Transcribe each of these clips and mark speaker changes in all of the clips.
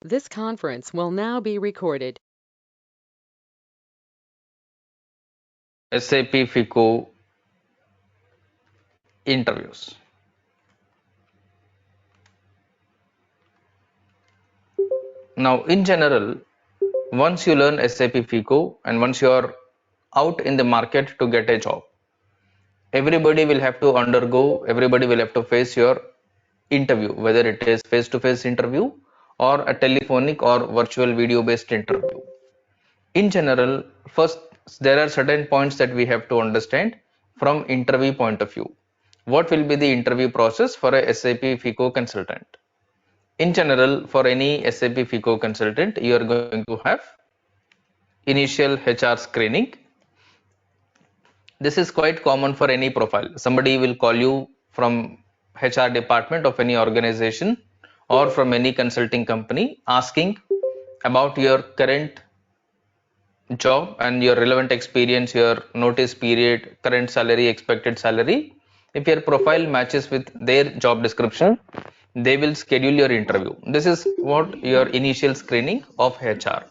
Speaker 1: This conference will now be recorded.
Speaker 2: SAP FICO interviews. Now, in general, once you learn SAP FICO and once you are out in the market to get a job, everybody will have to face your interview, whether it is face-to-face interview or a telephonic or virtual video-based interview. In general, first, there are certain points that we have to understand from interview point of view. What will be the interview process for a SAP FICO consultant? In general, for any SAP FICO consultant, you are going to have initial HR screening. This is quite common for any profile. Somebody will call you from HR department of any organization or from any consulting company asking about your current job and your relevant experience, your notice period, current salary, expected salary. If your profile matches with their job description, they will schedule your interview. This is what your initial screening of HR.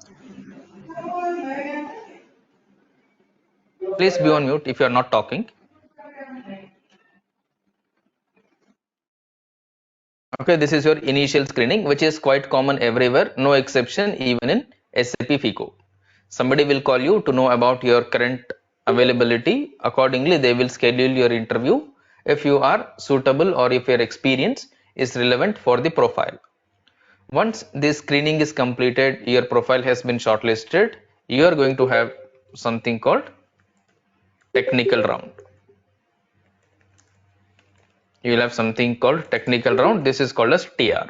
Speaker 2: Please be on mute if you are not talking. Okay, this is your initial screening, which is quite common everywhere, no exception, even in SAP FICO. Somebody will call you to know about your current availability. Accordingly, they will schedule your interview if you are suitable or if your experience is relevant for the profile. Once this screening is completed, your profile has been shortlisted, you are going to have something called technical round. You will have something called technical round. This is called as TR.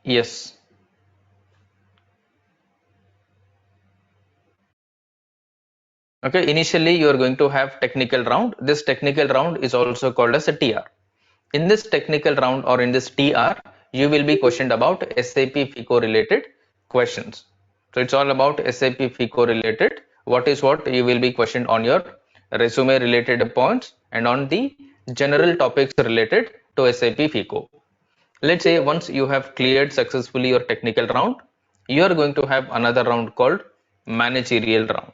Speaker 2: Yes. Okay, initially you are going to have technical round. This technical round is also called as a TR. In this technical round or in this TR, you will be questioned about SAP FICO related questions. So it's all about SAP FICO related. What is what you will be questioned on your resume related points and on the general topics related to SAP FICO. Let's say once you have cleared successfully your technical round, you are going to have another round called managerial round.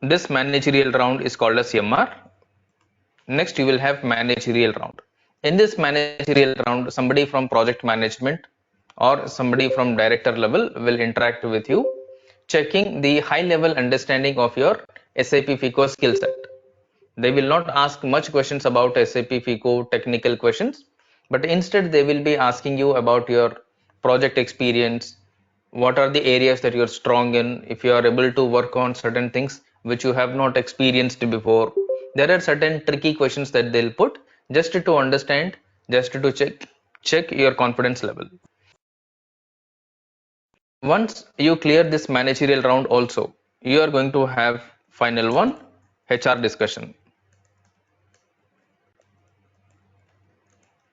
Speaker 2: This managerial round is called as MR. Next, you will have managerial round. In this managerial round, somebody from project management or somebody from director level will interact with you, checking the high level understanding of your SAP FICO skill set. They will not ask much questions about SAP FICO technical questions, but instead they will be asking you about your project experience, what are the areas that you're strong in, if you are able to work on certain things which you have not experienced before. There are certain tricky questions that they'll put just to understand, just to check your confidence level. Once you clear this managerial round also, you are going to have final one, HR discussion.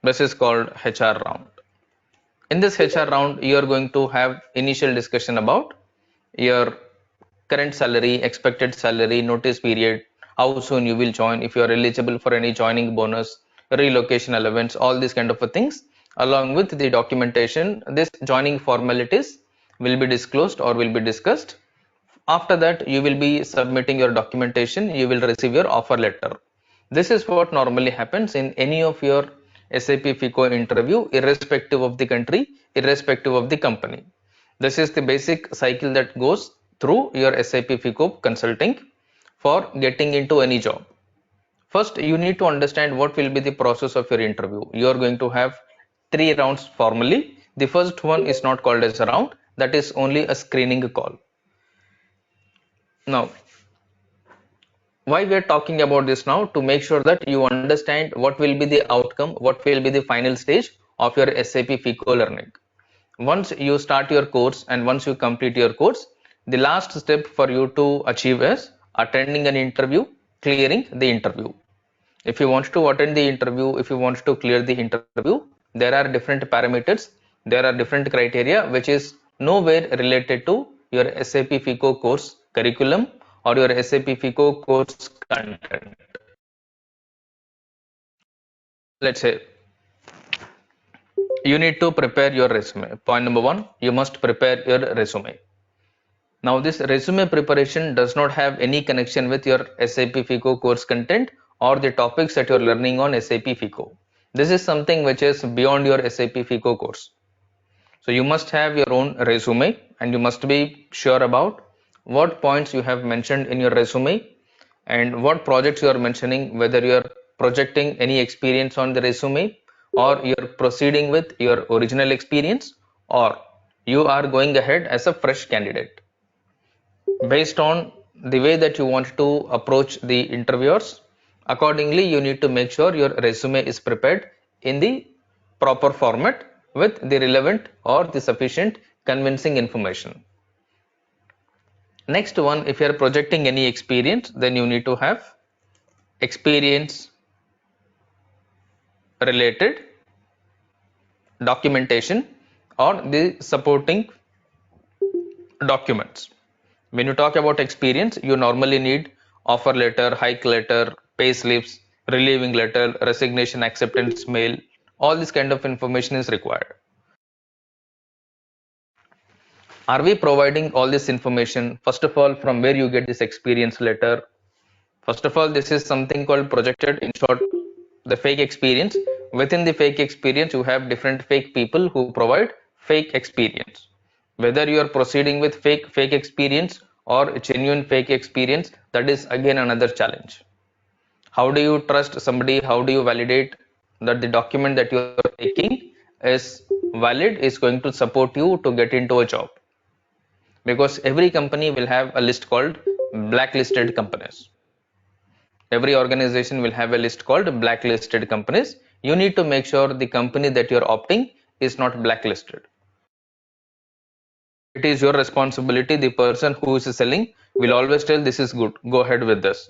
Speaker 2: This is called HR round. In this HR round, you are going to have initial discussion about your current salary, expected salary, notice period, how soon you will join, if you are eligible for any joining bonus, relocation allowance, all these kind of things. Along with the documentation, this joining formalities will be disclosed or will be discussed. After that, you will be submitting your documentation, you will receive your offer letter. This is what normally happens in any of your SAP FICO interview, irrespective of the country, irrespective of the company. This is the basic cycle that goes through your SAP FICO consulting for getting into any job. First, you need to understand what will be the process of your interview. You are going to have three rounds formally. The first one is not called as a round, that is only a screening call. Now, why we are talking about this now, to make sure that you understand what will be the outcome, what will be the final stage of your SAP FICO learning. Once you start your course and once you complete your course, the last step for you to achieve is attending an interview, clearing the interview. If you want to attend the interview, if you want to clear the interview, there are different parameters, there are different criteria which is nowhere related to your SAP FICO course curriculum or your SAP FICO course content. let's say you need to prepare your resume. Point number one, you must prepare your resume. Now, this resume preparation does not have any connection with your SAP FICO course content or the topics that you're learning on SAP FICO. This is something which is beyond your SAP FICO course. So you must have your own resume and you must be sure about what points you have mentioned in your resume and what projects you are mentioning, whether you are projecting any experience on the resume or you're proceeding with your original experience or you are going ahead as a fresh candidate. Based on the way that you want to approach the interviewers, accordingly you need to make sure your resume is prepared in the proper format with the relevant or the sufficient convincing information. Next one, if you are projecting any experience, then you need to have experience related documentation or the supporting documents. When you talk about experience, you normally need offer letter, hike letter, pay slips, relieving letter, resignation acceptance mail. All this kind of information is required. Are we providing all this information? First of all, from where you get this experience letter? First of all, this is something called projected, in short, the fake experience. Within the fake experience, you have different fake people who provide fake experience. Whether you are proceeding with fake experience or genuine fake experience, that is again another challenge. How do you trust somebody? How do you validate that the document that you are taking is valid, is going to support you to get into a job? Because every company will have a list called blacklisted companies. Every organization will have a list called blacklisted companies. You need to make sure the company that you're opting is not blacklisted. It is your responsibility. The person who is selling will always tell this is good, go ahead with this.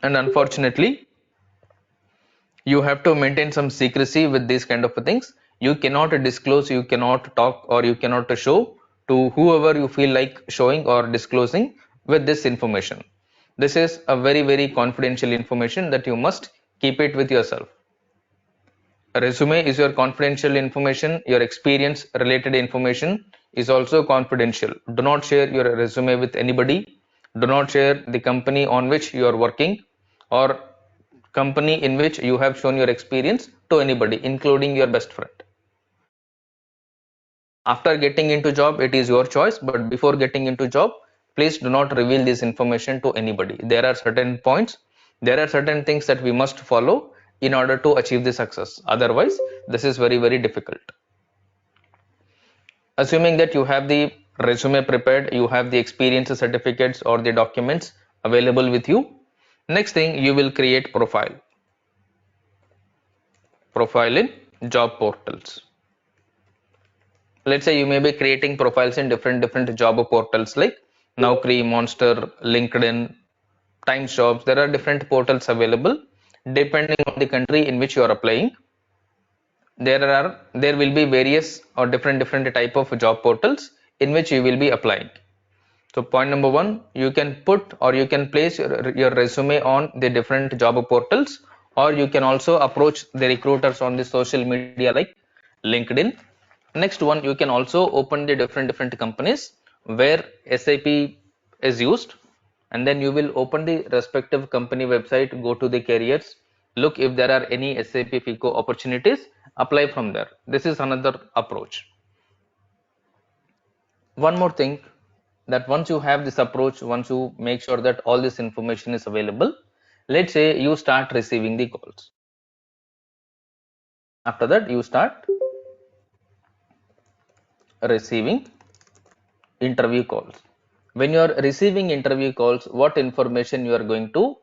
Speaker 2: And unfortunately, you have to maintain some secrecy with these kind of things. You cannot disclose, you cannot talk, or you cannot show to whoever you feel like showing or disclosing with this information. This is a very confidential information that you must keep it with yourself. A resume is your confidential information. Your experience related information is also confidential. Do not share your resume with anybody. Do not share the company on which you are working or company in which you have shown your experience to anybody, including your best friend. After getting into job, it is your choice, but before getting into job, please do not reveal this information to anybody. There are certain points, there are certain things that we must follow in order to achieve the success. Otherwise, this is very difficult. Assuming that you have the resume prepared, you have the experience certificates or the documents available with you. Next thing, you will create profile in job portals. Let's say you may be creating profiles in different job portals like Naukri, Monster, LinkedIn, Times Jobs. There are different portals available depending on the country in which you are applying. There will be various or different type of job portals in which you will be applying. So point number one, you can put or you can place your resume on the different job portals, or you can also approach the recruiters on the social media like LinkedIn. Next one, you can also open the different companies where SAP is used, and then you will open the respective company website, go to the careers, look if there are any SAP FICO opportunities, apply from there. This is another approach. One more thing, that once you have this approach, once you make sure that all this information is available, let's say you start receiving the calls. After that, you start receiving interview calls. When you are receiving interview calls, what information you are going to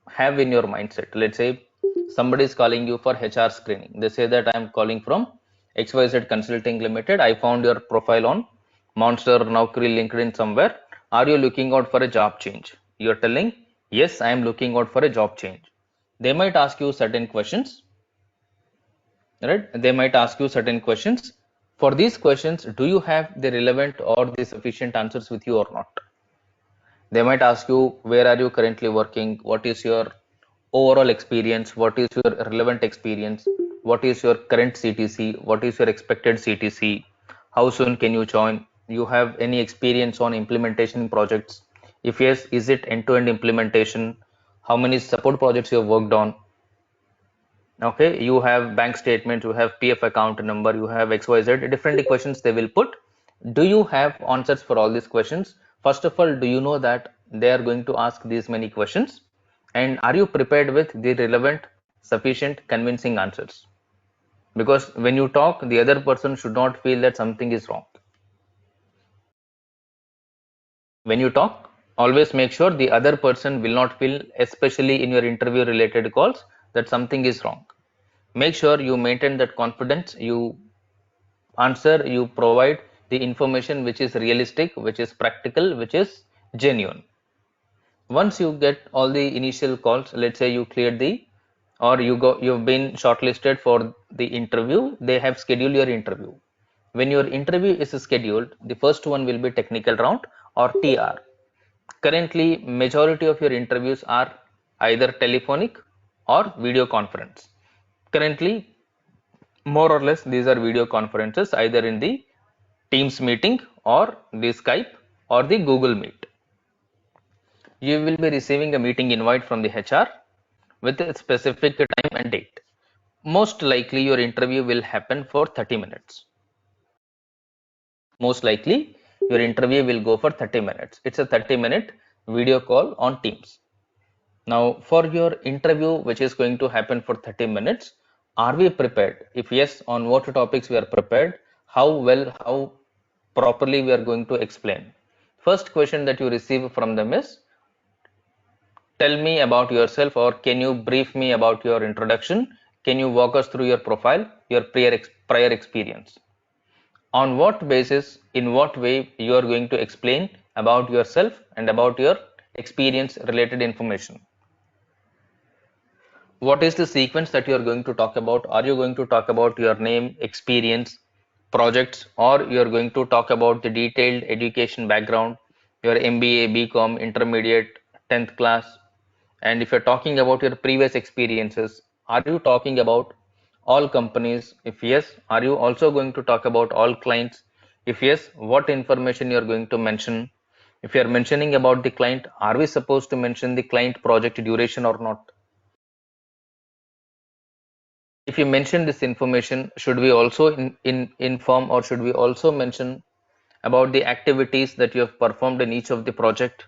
Speaker 2: have in your mindset? Let's say somebody is calling you for HR screening. They say that I am calling from XYZ Consulting Limited. I found your profile on Monster, Naukri, LinkedIn somewhere. Are you looking out for a job change? You're telling, yes, I am looking out for a job change. They might ask you certain questions, right? They might ask you certain questions. For these questions, do you have the relevant or the sufficient answers with you or not? They might ask you, where are you currently working? What is your overall experience, what is your relevant experience, what is your current CTC, what is your expected CTC, how soon can you join, you have any experience on implementation projects, if yes, is it end-to-end implementation, how many support projects you have worked on. Okay, you have bank statement, you have PF account number, you have XYZ, different questions they will put. Do you have answers for all these questions? First of all, do you know that they are going to ask these many questions? And are you prepared with the relevant, sufficient, convincing answers? Because when you talk, the other person should not feel that something is wrong. When you talk, always make sure the other person will not feel, especially in your interview related calls, that something is wrong. Make sure you maintain that confidence, you answer, you provide the information which is realistic, which is practical, which is genuine. Once you get all the initial calls, let's say you cleared the, or you've been shortlisted for the interview, they have scheduled your interview. When your interview is scheduled, the first one will be technical round or TR. Currently, majority of your interviews are either telephonic or video conference. Currently, more or less, these are video conferences either in the Teams meeting or the Skype or the Google Meet. You will be receiving a meeting invite from the HR with a specific time and date. Most likely, your interview will happen for 30 minutes. Most likely, your interview will go for 30 minutes. It's a 30-minute video call on Teams. Now, for your interview, which is going to happen for 30 minutes, are we prepared? If yes, on what topics we are prepared, how well, how properly we are going to explain. First question that you receive from them is, tell me about yourself, or can you brief me about your introduction? Can you walk us through your profile, your prior experience? On what basis, in what way you are going to explain about yourself and about your experience related information? What is the sequence that you are going to talk about? Are you going to talk about your name, experience, projects, or you are going to talk about the detailed education background, your MBA, BCom, intermediate, 10th class? And if you're talking about your previous experiences, are you talking about all companies? If yes, are you also going to talk about all clients? If yes, what information you're going to mention? If you're mentioning about the client, are we supposed to mention the client project duration or not? If you mention this information, should we also inform, or should we also mention about the activities that you have performed in each of the project?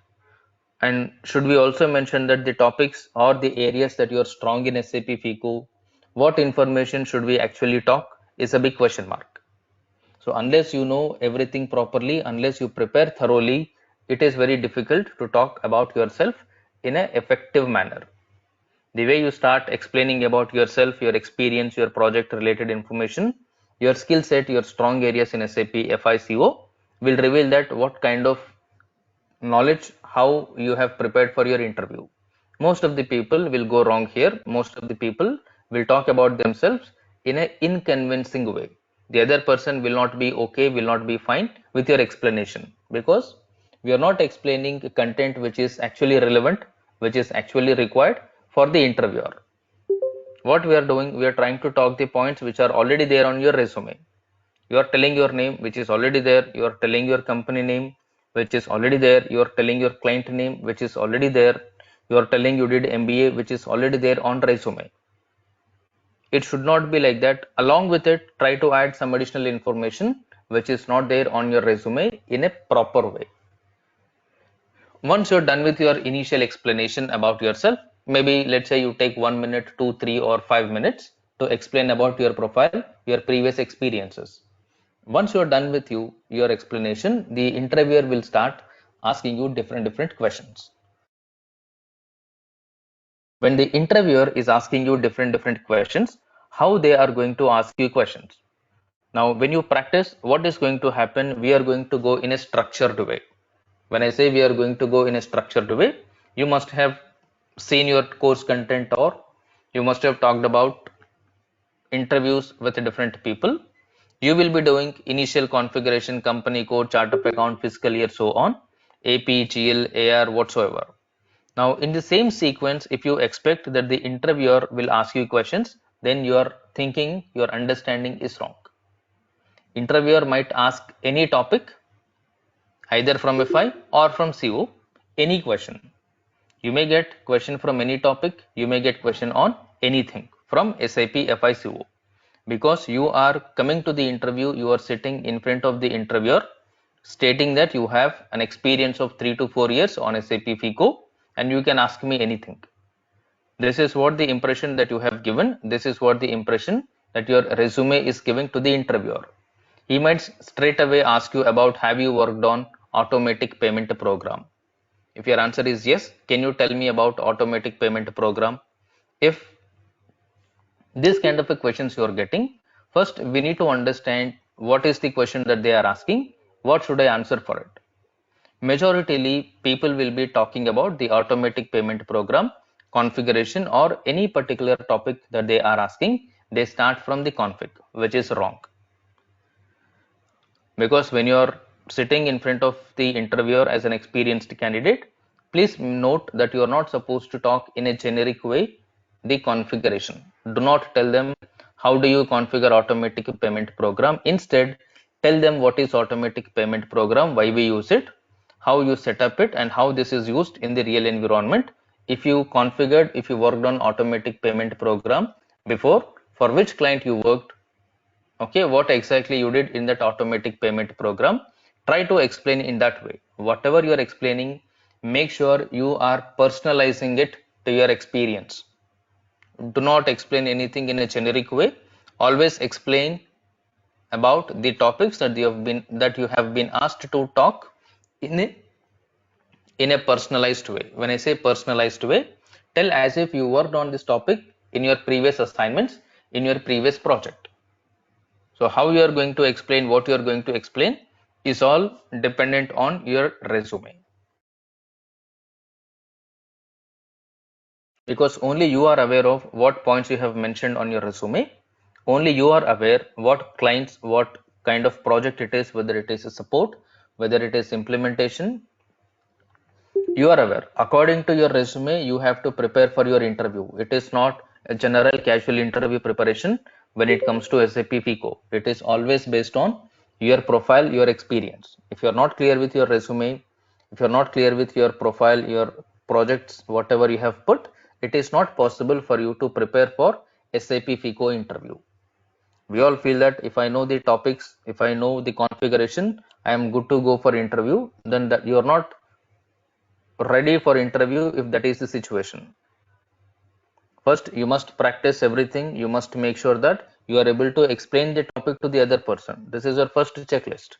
Speaker 2: And should we also mention that the topics or the areas that you are strong in SAP FICO? What information should we actually talk is a big question mark. So unless you know everything properly, unless you prepare thoroughly, it is very difficult to talk about yourself in an effective manner. The way you start explaining about yourself, your experience, your project related information, your skill set, your strong areas in SAP FICO will reveal that what kind of knowledge, how you have prepared for your interview. Most of the people will go wrong here. Most of the people will talk about themselves in an inconvincing way. The other person will not be okay, will not be fine with your explanation, because we are not explaining content which is actually relevant, which is actually required for the interviewer. What we are doing, we are trying to talk the points which are already there on your resume. You are telling your name, which is already there. You are telling your company name, which is already there. You are telling your client name, which is already there. You are telling you did MBA, which is already there on resume. It should not be like that. Along with it, try to add some additional information which is not there on your resume in a proper way. Once you're done with your initial explanation about yourself, maybe let's say you take 1 minute, 2, 3, or 5 minutes to explain about your profile, your previous experiences. Once you're done with your explanation, the interviewer will start asking you different questions. When the interviewer is asking you different questions, how they are going to ask you questions? Now, when you practice, what is going to happen? We are going to go in a structured way. When I say we are going to go in a structured way, you must have seen your course content, or you must have talked about interviews with different people. You will be doing initial configuration, company code, chart of account, fiscal year, so on, AP, GL, AR, whatsoever. Now, in the same sequence, if you expect that the interviewer will ask you questions, then your thinking, your understanding is wrong. Interviewer might ask any topic, either from FI or from CO, any question. You may get question from any topic, you may get question on anything from SAP FI CO. Because you are coming to the interview, you are sitting in front of the interviewer, stating that you have an experience of 3 to 4 years on SAP FICO and you can ask me anything. This is what the impression that you have given. This is what the impression that your resume is giving to the interviewer. He might straight away ask you about, have you worked on automatic payment program? If your answer is yes, can you tell me about automatic payment program? If this kind of a questions you are getting, first we need to understand what is the question that they are asking, what should I answer for it. Majoritarily, people will be talking about the automatic payment program configuration or any particular topic that they are asking. They start from the config, which is wrong. Because when you're sitting in front of the interviewer as an experienced candidate, please note that you are not supposed to talk in a generic way the configuration. Do not tell them how do you configure automatic payment program. Instead, tell them what is automatic payment program, why we use it, how you set up it, and how this is used in the real environment. If you configured, if you worked on automatic payment program before, for which client you worked, okay, what exactly you did in that automatic payment program, try to explain in that way. Whatever you are explaining, make sure you are personalizing it to your experience. Do not explain anything in a generic way. Always explain about the topics that you have been asked to talk in a personalized way. When I say personalized way, tell as if you worked on this topic in your previous assignments, in your previous project. So how you are going to explain what you are going to explain is all dependent on your resume. Because only you are aware of what points you have mentioned on your resume. Only you are aware what clients, what kind of project it is, whether it is a support, whether it is implementation. You are aware. According to your resume, you have to prepare for your interview. It is not a general casual interview preparation when it comes to SAP FICO. It is always based on your profile, your experience. If you are not clear with your resume, if you are not clear with your profile, your projects, whatever you have put, it is not possible for you to prepare for SAP FICO interview. We all feel that if I know the topics, if I know the configuration, I am good to go for interview. Then that you are not ready for interview if that is the situation. First, you must practice everything. You must make sure that you are able to explain the topic to the other person. This is your first checklist.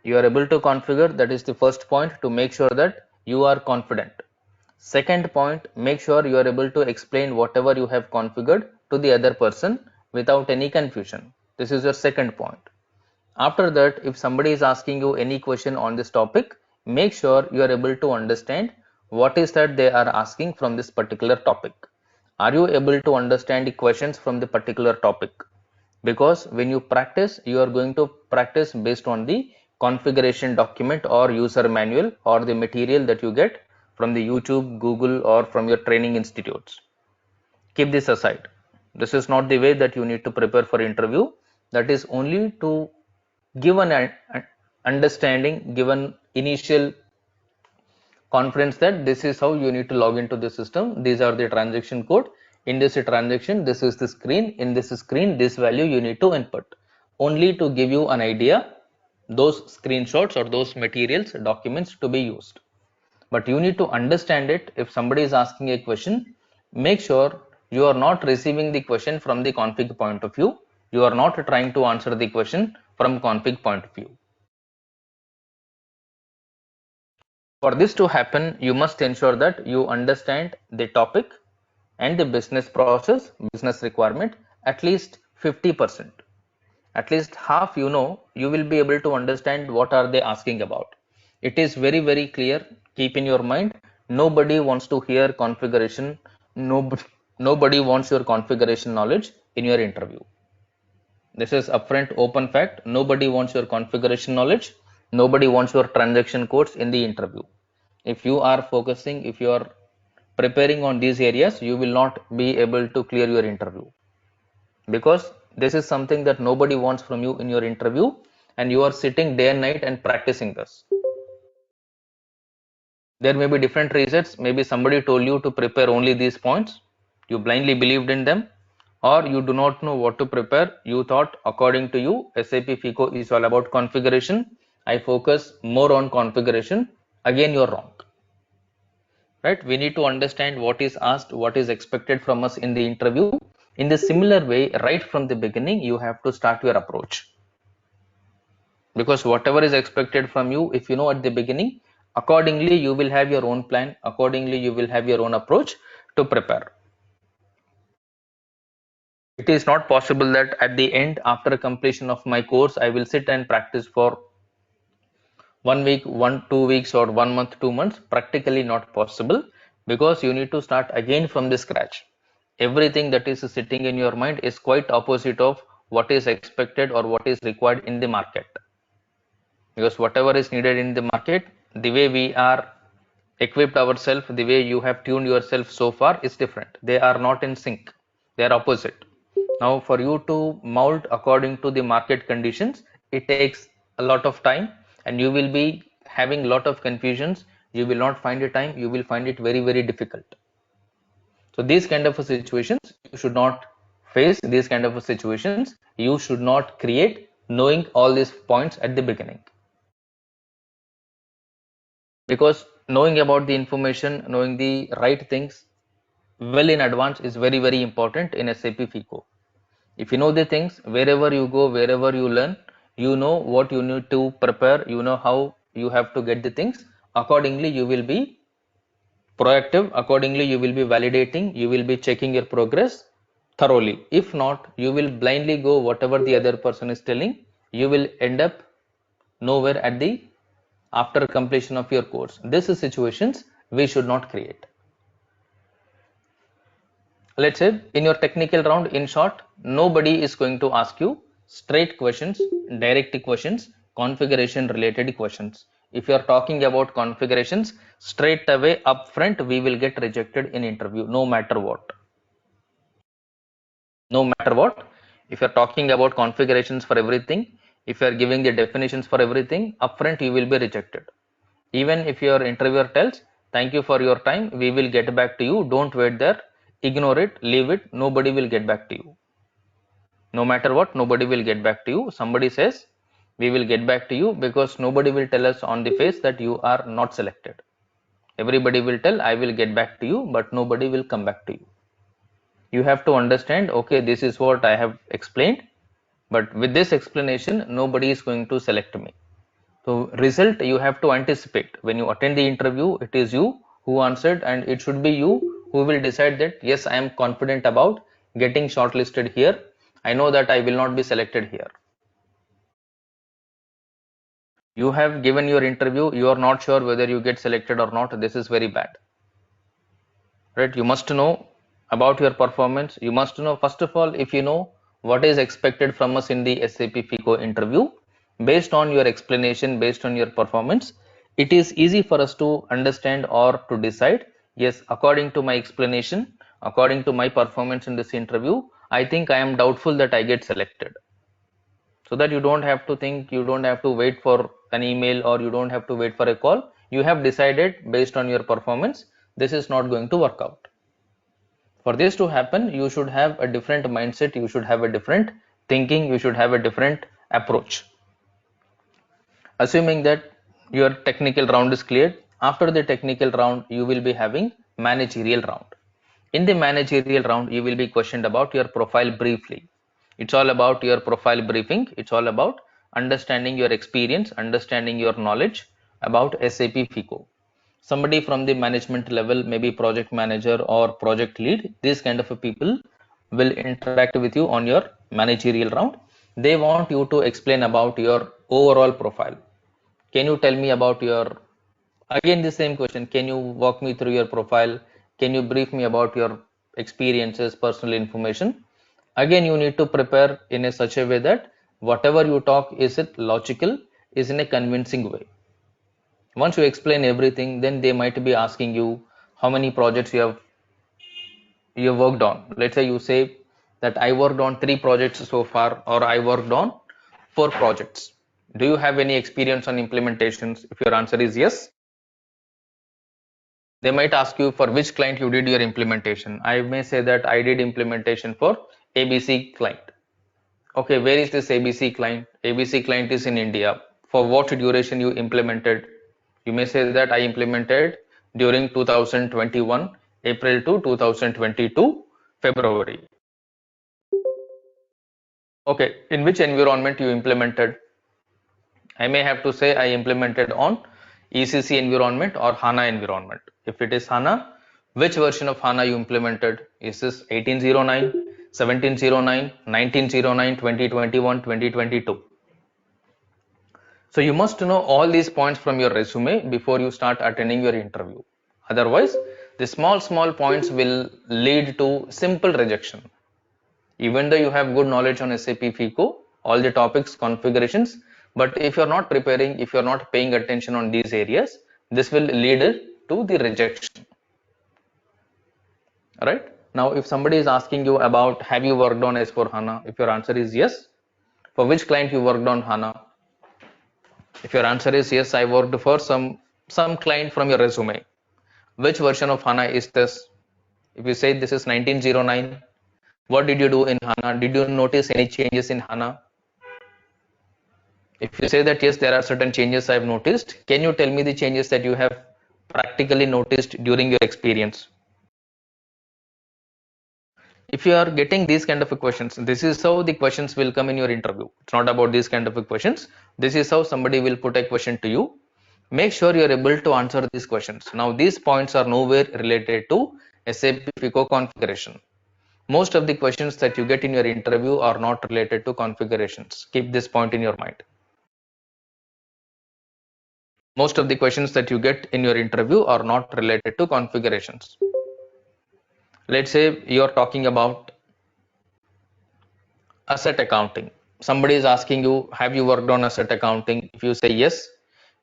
Speaker 2: You are able to configure. That is the first point, to make sure that you are confident. Second point, make sure you are able to explain whatever you have configured to the other person without any confusion. This is your second point. After that, if somebody is asking you any question on this topic, make sure you are able to understand what is that they are asking from this particular topic. Are you able to understand the questions from the particular topic? Because when you practice, you are going to practice based on the configuration document or user manual or the material that you get from the YouTube, Google, or from your training institutes. Keep this aside. This is not the way that you need to prepare for interview. That is only to give an understanding, give an initial confidence that this is how you need to log into the system. These are the transaction code. In this transaction, this is the screen. In this screen, this value you need to input. Only to give you an idea, those screenshots or those materials, documents to be used. But you need to understand it. If somebody is asking a question, make sure you are not receiving the question from the config point of view. You are not trying to answer the question from config point of view. For this to happen, you must ensure that you understand the topic and the business process, business requirement at least 50%. At least half you know, you will be able to understand what are they asking about. It is very, very clear. Keep in your mind, nobody wants to hear configuration. Nobody wants your configuration knowledge in your interview. This is upfront open fact. Nobody wants your configuration knowledge. Nobody wants your transaction codes in the interview. If you are focusing, if you are preparing on these areas, you will not be able to clear your interview, because this is something that nobody wants from you in your interview, and you are sitting day and night and practicing this. There may be different reasons. Maybe somebody told you to prepare only these points, you blindly believed in them, or you do not know what to prepare. You thought, according to you, SAP FICO is all about configuration. I focus more on configuration. Again, you're wrong. Right? We need to understand what is asked, what is expected from us in the interview. In the similar way, right from the beginning, you have to start your approach. Because whatever is expected from you, if you know at the beginning, accordingly you will have your own plan, accordingly you will have your own approach to prepare. It is not possible that at the end, after completion of my course, I will sit and practice for 1 week, 2 weeks, or 1 month, 2 months. Practically not possible, because you need to start again from the scratch. Everything that is sitting in your mind is quite opposite of what is expected or what is required in the market. Because whatever is needed in the market, the way we are equipped ourselves, the way you have tuned yourself so far is different. They are not in sync, they are opposite. Now for you to mold according to the market conditions, it takes a lot of time, and you will be having a lot of confusions. You will not find the time, you will find it very, very difficult. So these kind of situations you should not face. These kind of situations you should not create, knowing all these points at the beginning. Because knowing about the information, knowing the right things well in advance is very, very important in SAP FICO. If you know the things, wherever you go, wherever you learn, you know what you need to prepare, you know how you have to get the things. Accordingly you will be proactive, accordingly you will be validating, you will be checking your progress thoroughly. If not, you will blindly go whatever the other person is telling. You will end up nowhere at the after completion of your course. These situations we should not create. Let's say in your technical round, in short, nobody is going to ask you straight questions, direct questions, configuration related questions. If you are talking about configurations, straight away upfront we will get rejected in interview, no matter what. No matter what. If you are talking about configurations for everything, if you are giving the definitions for everything, upfront you will be rejected. Even if your interviewer tells, thank you for your time, we will get back to you, don't wait there, ignore it, leave it, nobody will get back to you. No matter what, nobody will get back to you. Somebody says, we will get back to you, because nobody will tell us on the face that you are not selected. Everybody will tell, I will get back to you, but nobody will come back to you. You have to understand, okay, this is what I have explained, but with this explanation, nobody is going to select me. So result you have to anticipate. When you attend the interview, it is you who answered, and it should be you who will decide that yes, I am confident about getting shortlisted here. I know that I will not be selected here. You have given your interview, you are not sure whether you get selected or not. This is very bad. Right? You must know about your performance. You must know, first of all, if you know what is expected from us in the SAP FICO interview, based on your explanation, based on your performance, it is easy for us to understand or to decide, yes, according to my explanation, according to my performance in this interview, I think I am doubtful that I get selected. So that you don't have to think, you don't have to wait for an email, or you don't have to wait for a call. You have decided based on your performance, this is not going to work out. For this to happen, you should have a different mindset, you should have a different thinking, you should have a different approach. Assuming that your technical round is cleared, after the technical round you will be having managerial round. In the managerial round you will be questioned about your profile briefly. It's all about your profile briefing. It's all about understanding your experience, understanding your knowledge about SAP FICO. Somebody from the management level, maybe project manager or project lead, these kind of people will interact with you on your managerial round. They want you to explain about your overall profile. Can you tell me about your, again the same question, can you walk me through your profile, can you brief me about your experiences, personal information. Again you need to prepare in a such a way that whatever you talk, is it logical, is in a convincing way. Once you explain everything, then they might be asking you how many projects you have worked on. Let's say you say that I worked on 3 projects so far, or I worked on 4 projects. Do you have any experience on implementations? If your answer is yes, they might ask you for which client you did your implementation. I may say that I did implementation for ABC client. Okay, where is this ABC client? ABC client is in India. For what duration you implemented? You may say that I implemented during 2021 April to 2022 February. Okay, in which environment you implemented? I may have to say I implemented on ECC environment or HANA environment. If it is HANA, which version of HANA you implemented? Is this 1809, 1709, 1909, 2021, 2022? So you must know all these points from your resume before you start attending your interview. Otherwise, the small points will lead to simple rejection. Even though you have good knowledge on SAP FICO, all the topics, configurations, but if you're not preparing, if you're not paying attention on these areas, this will lead to the rejection. Right? Now, if somebody is asking you about have you worked on S4 HANA, if your answer is yes, for which client you worked on HANA? If your answer is yes, I worked for some client from your resume. Which version of HANA is this? If you say this is 1909, what did you do in HANA? Did you notice any changes in HANA? If you say that yes, there are certain changes I've noticed, can you tell me the changes that you have practically noticed during your experience? If you are getting these kind of questions, this is how the questions will come in your interview. It's not about these kind of questions. This is how somebody will put a question to you. Make sure you're able to answer these questions. Now, these points are nowhere related to SAP FICO configuration. Most of the questions that you get in your interview are not related to configurations. Keep this point in your mind. Most of the questions that you get in your interview are not related to configurations. Let's say you're talking about asset accounting. Somebody is asking you, have you worked on asset accounting? If you say yes,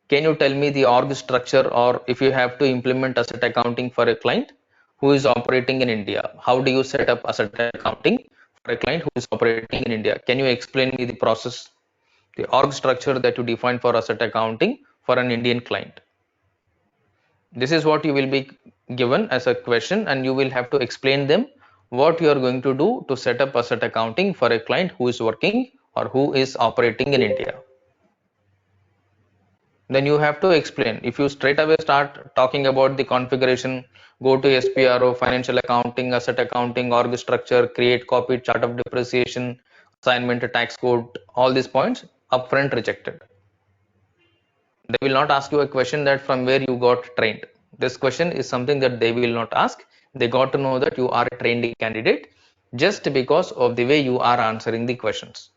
Speaker 2: can you tell me the org structure, or if you have to implement asset accounting for a client who is operating in India, how do you set up asset accounting for a client who is operating in India? Can you explain me the process, the org structure that you define for asset accounting for an Indian client? This is what you will be given as a question, and you will have to explain them what you are going to do to set up asset accounting for a client who is working or who is operating in India. Then you have to explain. If you straight away start talking about the configuration, go to SPRO, financial accounting, asset accounting, org structure, create copy, chart of depreciation, assignment, tax code, all these points upfront rejected. They will not ask you a question that from where you got trained. This question is something that they will not ask. They got to know that you are a trained candidate just because of the way you are answering the questions.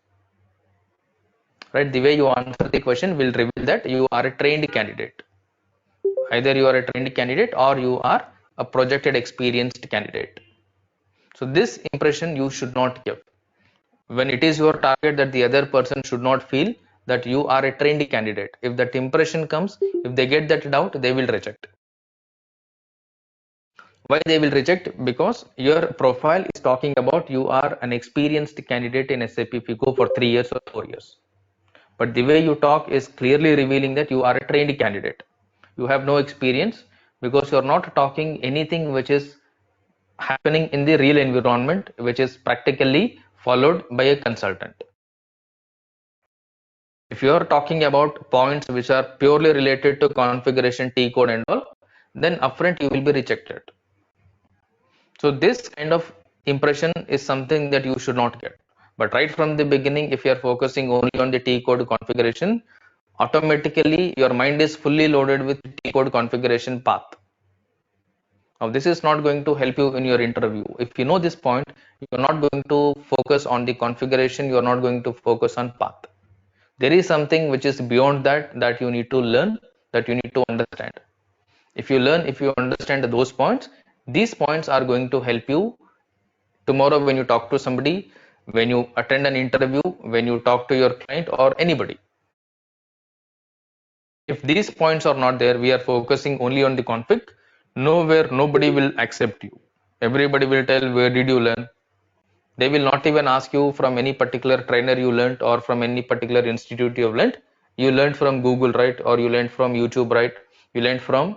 Speaker 2: Right? The way you answer the question will reveal that you are a trained candidate. Either you are a trained candidate or you are a projected experienced candidate. So this impression you should not give. When it is your target that the other person should not feel that you are a trained candidate. If that impression comes, if they get that doubt, they will reject. Why they will reject? Because your profile is talking about you are an experienced candidate in SAP FICO for 3 years or 4 years. But the way you talk is clearly revealing that you are a trained candidate. You have no experience because you are not talking anything which is happening in the real environment, which is practically followed by a consultant. If you are talking about points which are purely related to configuration, T code and all, then upfront you will be rejected. So this kind of impression is something that you should not get. But right from the beginning, if you are focusing only on the T code configuration, automatically your mind is fully loaded with T code configuration path. Now this is not going to help you in your interview. If you know this point, you are not going to focus on the configuration, you are not going to focus on path. There is something which is beyond that you need to learn, that you need to understand. If you learn, if you understand those points, these points are going to help you tomorrow when you talk to somebody, when you attend an interview, when you talk to your client or anybody. If these points are not there, we are focusing only on the config. Nowhere, nobody will accept you. Everybody will tell, where did you learn? They will not even ask you from any particular trainer you learned or from any particular institute you have learned. You learned from Google, right? Or you learned from YouTube, right? You learned from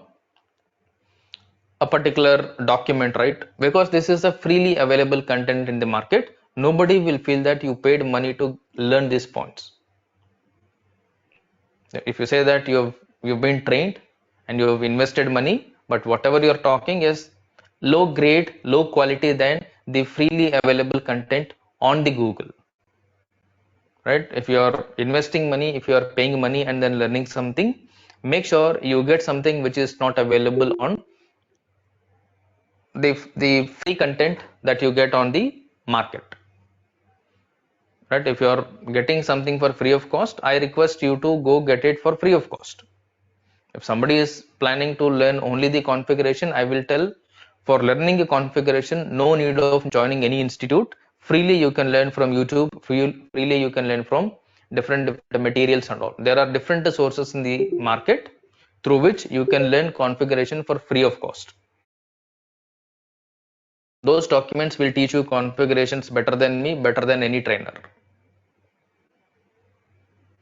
Speaker 2: a particular document, right? Because this is a freely available content in the market. Nobody will feel that you paid money to learn these points. If you say that you've been trained and you have invested money, but whatever you're talking is low grade, low quality than the freely available content on the Google, right? If you are investing money, if you are paying money and then learning something, make sure you get something which is not available on the free content that you get on the market, right? If you are getting something for free of cost, I request you to go get it for free of cost. If somebody is planning to learn only the configuration, I will tell, for learning a configuration, no need of joining any institute. Freely you can learn from YouTube, freely you can learn from different materials and all. There are different sources in the market through which you can learn configuration for free of cost. Those documents will teach you configurations better than me, better than any trainer.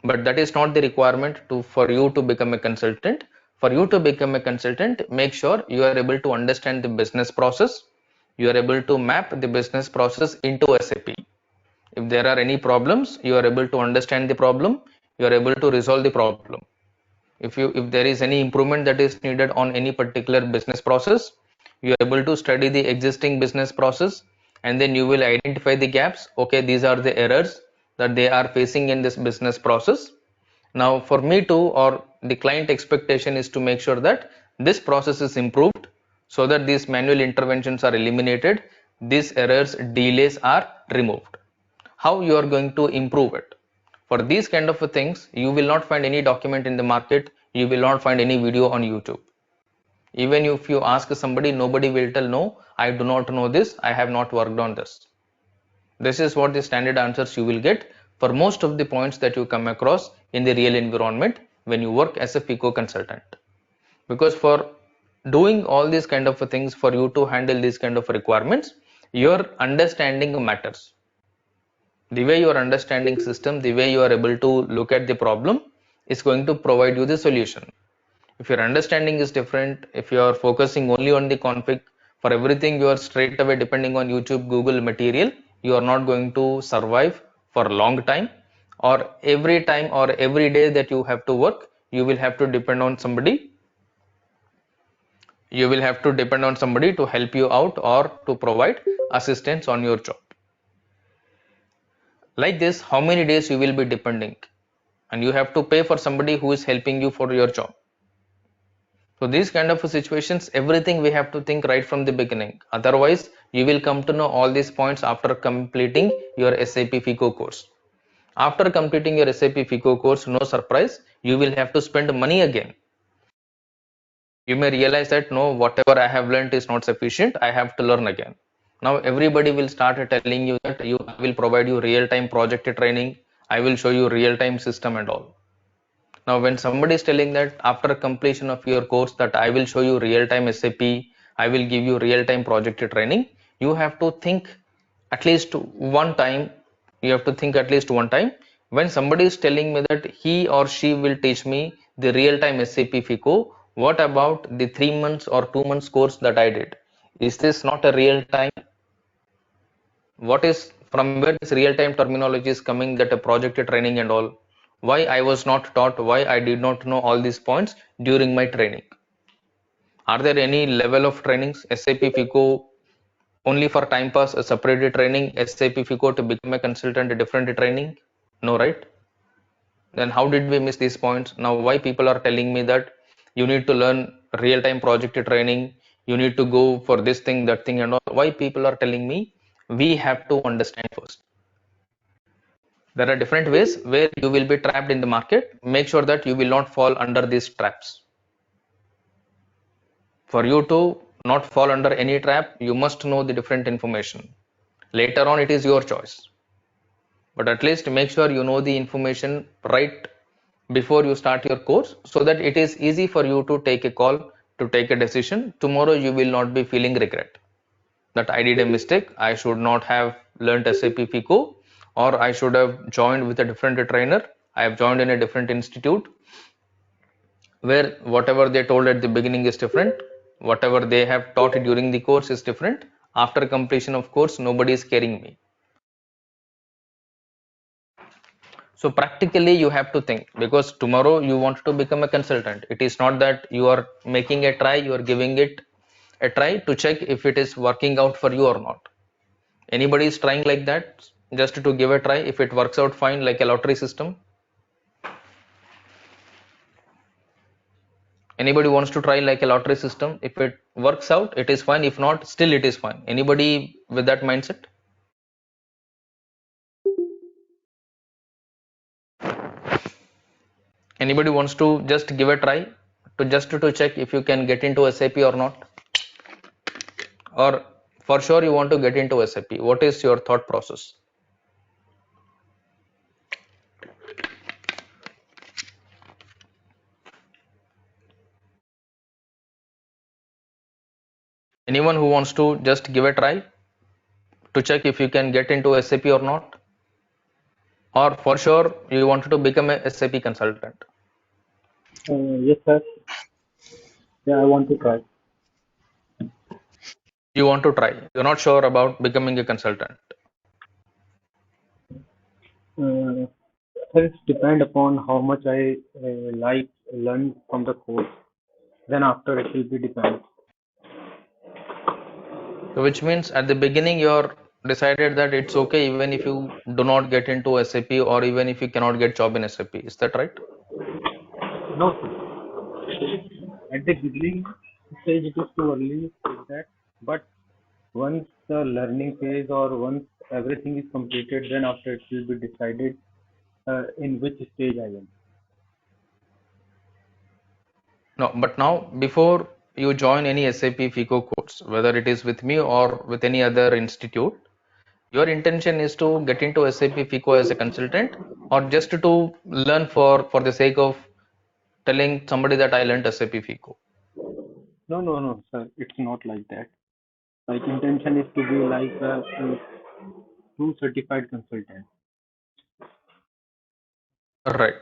Speaker 2: But that is not the requirement for you to become a consultant. For you to become a consultant, make sure you are able to understand the business process. You are able to map the business process into SAP. If there are any problems, you are able to understand the problem. You are able to resolve the problem. If there is any improvement that is needed on any particular business process, you are able to study the existing business process, and then you will identify the gaps. Okay, these are the errors that they are facing in this business process. Now for me to, or the client expectation is to make sure that this process is improved so that these manual interventions are eliminated, these errors, delays are removed. How you are going to improve it? For these kind of things, you will not find any document in the market, you will not find any video on YouTube. Even if you ask somebody, nobody will tell, no, I do not know this, I have not worked on this. This is what the standard answers you will get for most of the points that you come across in the real environment when you work as a FICO consultant. Because for doing all these kind of things, for you to handle these kind of requirements, your understanding matters. The way you are understanding system, the way you are able to look at the problem is going to provide you the solution. If your understanding is different, if you are focusing only on the config, for everything you are straight away depending on YouTube, Google material, you are not going to survive for a long time. Or every time or every day that you have to work, you will have to depend on somebody. You will have to depend on somebody to help you out or to provide assistance on your job. Like this, how many days you will be depending? And you have to pay for somebody who is helping you for your job. So these kind of situations, everything we have to think right from the beginning. Otherwise, you will come to know all these points after completing your SAP FICO course. After completing your SAP FICO course, no surprise, you will have to spend money again. You may realize that no, whatever I have learned is not sufficient. I have to learn again. Now everybody will start telling you that I will provide you real-time project training. I will show you real-time system and all. Now, when somebody is telling that after completion of your course that I will show you real-time SAP, I will give you real-time project training, you have to think at least one time. You have to think at least one time. When somebody is telling me that he or she will teach me the real-time SAP FICO, what about the 3 months or 2 months course that I did? Is this not a real time? What is, from where this real-time terminology is coming, that a project training and all? Why I was not taught, why I did not know all these points during my training? Are there any level of trainings? SAP FICO only for time pass, a separate training, SAP FICO to become a consultant, a different training? No, right? Then how did we miss these points? Now why people are telling me that you need to learn real-time project training, you need to go for this thing, that thing and all? Why people are telling me? We have to understand first. There are different ways where you will be trapped in the market. Make sure that you will not fall under these traps. For you to not fall under any trap, you must know the different information. Later on, it is your choice. But at least make sure you know the information right before you start your course, so that it is easy for you to take a call, to take a decision. Tomorrow you will not be feeling regret that I did a mistake, I should not have learned SAP FICO, or I should have joined with a different trainer, I have joined in a different institute where whatever they told at the beginning is different, whatever they have taught during the course is different. After completion of course, nobody is caring me. So practically you have to think, because tomorrow you want to become a consultant. It is not that you are making a try, you are giving it a try to check if it is working out for you or not. Anybody is trying like that just to give a try? If it works out fine, like a lottery system. Anybody wants to try like a lottery system? If it works out, it is fine. If not, still it is fine. Anybody with that mindset? Anybody wants to just give a try to just to check if you can get into SAP or not? Or for sure you want to get into SAP? What is your thought process? Anyone who wants to just give a try to check if you can get into SAP or not? Or for sure you want to become a SAP consultant?
Speaker 3: Yes, sir. Yeah, I want to try.
Speaker 2: You want to try. You're not sure about becoming a consultant.
Speaker 3: Uh, Sir, it depend upon how much I like learn from the course. Then after it will be depend.
Speaker 2: So which means at the beginning you're decided that it's okay even if you do not get into SAP, or even if you cannot get job in SAP. Is that right?
Speaker 3: No, sir. At the beginning stage it is too early for that. But once the learning phase or once everything is completed, then after it will be decided in which stage I am.
Speaker 2: No, but now before you join any SAP FICO course, whether it is with me or with any other institute, your intention is to get into SAP FICO as a consultant, or just to learn for the sake of telling somebody that I learned SAP FICO.
Speaker 3: No, no, no, sir. It's not like that. Like intention is to be like a true certified consultant.
Speaker 2: Right.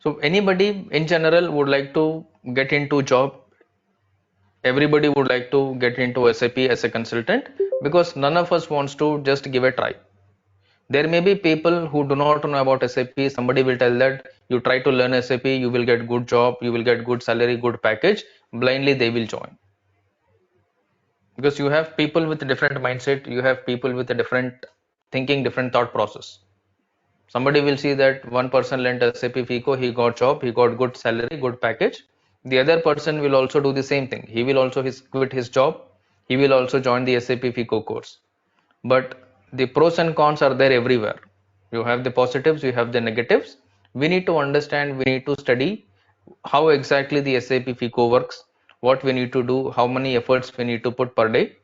Speaker 2: So anybody in general would like to get into job. Everybody would like to get into SAP as a consultant, because none of us wants to just give a try. There may be people who do not know about SAP. Somebody will tell that you try to learn SAP, you will get good job, you will get good salary, good package. Blindly they will join, because you have people with a different mindset. You have people with a different thinking, different thought process. Somebody will see that one person learned SAP FICO, he got job, he got good salary, good package. The other person will also do the same thing. He will also quit his job. He will also join the SAP FICO course. But the pros and cons are there everywhere. You have the positives, you have the negatives. We need to understand, we need to study how exactly the SAP FICO works, what we need to do, how many efforts we need to put per day,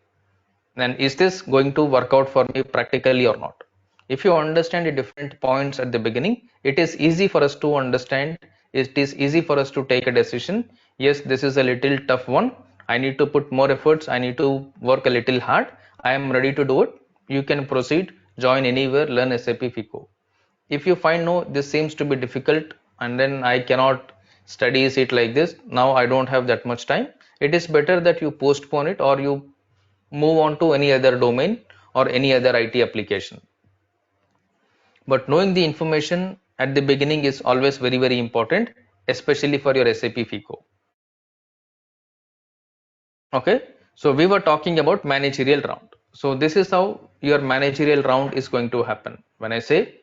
Speaker 2: then is this going to work out for me practically or not? If you understand the different points at the beginning, it is easy for us to understand. It is easy for us to take a decision. Yes, this is a little tough one. I need to put more efforts. I need to work a little hard. I am ready to do it. You can proceed, join anywhere, learn SAP FICO. If you find no, this seems to be difficult, and then I cannot study it like this, now I don't have that much time, it is better that you postpone it, or you move on to any other domain or any other IT application. But knowing the information at the beginning is always very, very important, especially for your SAP FICO. Okay, so we were talking about managerial round. So this is how your managerial round is going to happen. When I say,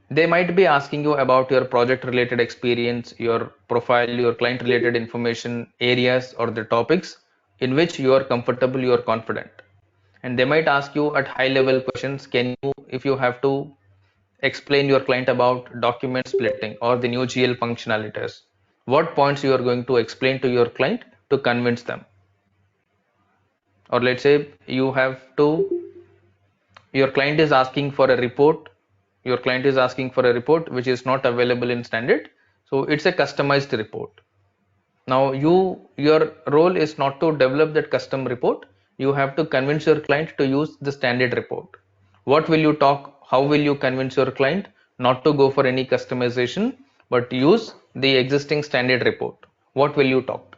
Speaker 2: they might be asking you about your project related experience, your profile, your client related information, areas or the topics in which you are comfortable, you are confident. And they might ask you at high level questions. Can you, if you have to explain your client about document splitting or the new GL functionalities, what points you are going to explain to your client to convince them? Or let's say you have to, your client is asking for a report, Your client is asking for a report which is not available in standard, so it's a customized report. Now your role is not to develop that custom report. You have to convince your client to use the standard report. What will you talk? How will you convince your client not to go for any customization, but use the existing standard report? What will you talk?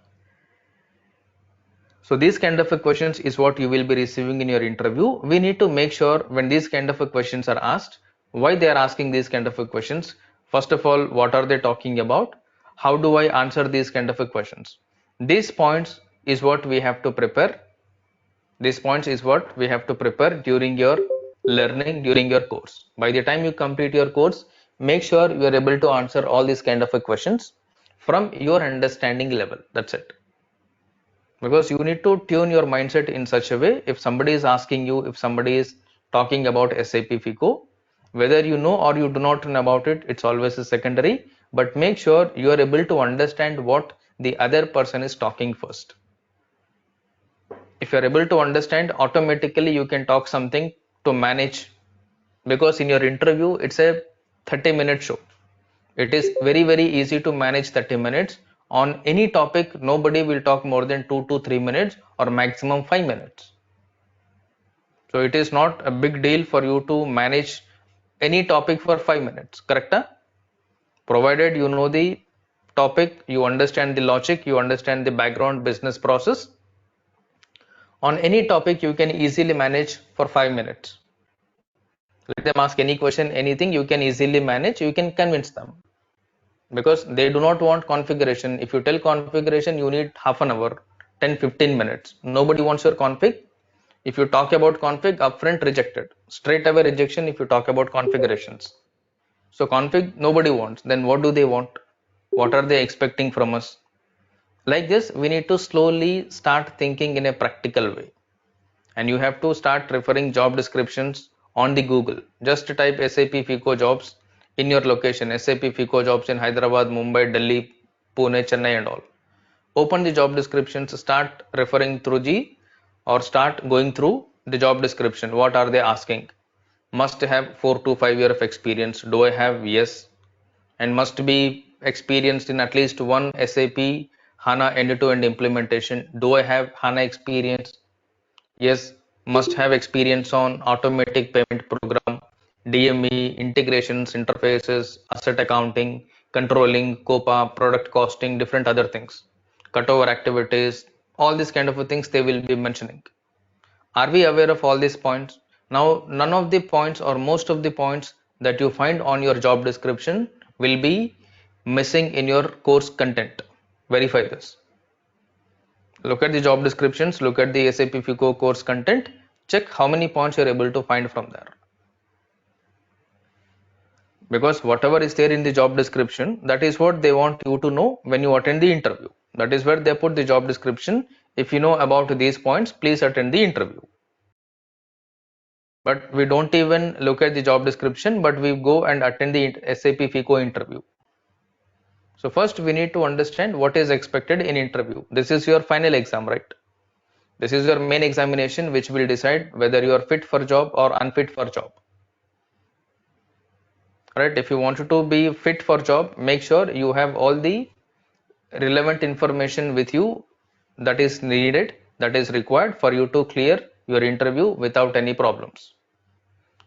Speaker 2: So these kind of questions is what you will be receiving in your interview. We need to make sure when these kind of questions are asked, why they are asking these kind of questions. First of all, what are they talking about? How do I answer these kind of questions? These points is what we have to prepare. These points is what we have to prepare during your learning, during your course. By the time you complete your course, make sure you are able to answer all these kind of questions from your understanding level. That's it. Because you need to tune your mindset in such a way, if somebody is asking you, if somebody is talking about SAP FICO, whether you know or you do not know about it, it's always a secondary, but make sure you are able to understand what the other person is talking first. If you are able to understand, automatically you can talk something to manage, because in your interview it's a 30-minute show. It is very easy to manage 30 minutes. On any topic, nobody will talk more than 2 to 3 minutes or maximum 5 minutes. So it is not a big deal for you to manage any topic for 5 minutes, correct? Provided you know the topic, you understand the logic, you understand the background business process. On any topic, you can easily manage for 5 minutes. Let them ask any question, anything, you can easily manage, you can convince them. Because they do not want configuration. If you tell configuration, you need half an hour, 10-15 minutes. Nobody wants your config. If you talk about config, upfront rejected. Straight away rejection if you talk about configurations. So config nobody wants. Then what do they want? What are they expecting from us? Like this, we need to slowly start thinking in a practical way. And you have to start referring job descriptions on the Google. Just type SAP FICO jobs in your location, SAP FICO jobs in Hyderabad, Mumbai, Delhi, Pune, Chennai and all. Open the job descriptions, start referring through or start going through the job description. What are they asking? Must have 4 to 5 years of experience. Do I have? Yes. And must be experienced in at least one SAP HANA end-to-end implementation. Do I have HANA experience? Yes. Must have experience on automatic payment program, DME, integrations, interfaces, asset accounting, controlling, COPA, product costing, different other things, cutover activities, all these kind of things they will be mentioning. Are we aware of all these points? Now, none of the points or most of the points that you find on your job description will be missing in your course content. Verify this. Look at the job descriptions, look at the SAP FICO course content, check how many points you are able to find from there. Because whatever is there in the job description, that is what they want you to know when you attend the interview. That is where they put the job description. If you know about these points, please attend the interview. But we don't even look at the job description, but we go and attend the SAP FICO interview. So first we need to understand what is expected in interview. This is your final exam, right? This is your main examination which will decide whether you are fit for job or unfit for job. Right? If you wanted to be fit for job, make sure you have all the relevant information with you that is needed, that is required for you to clear your interview without any problems.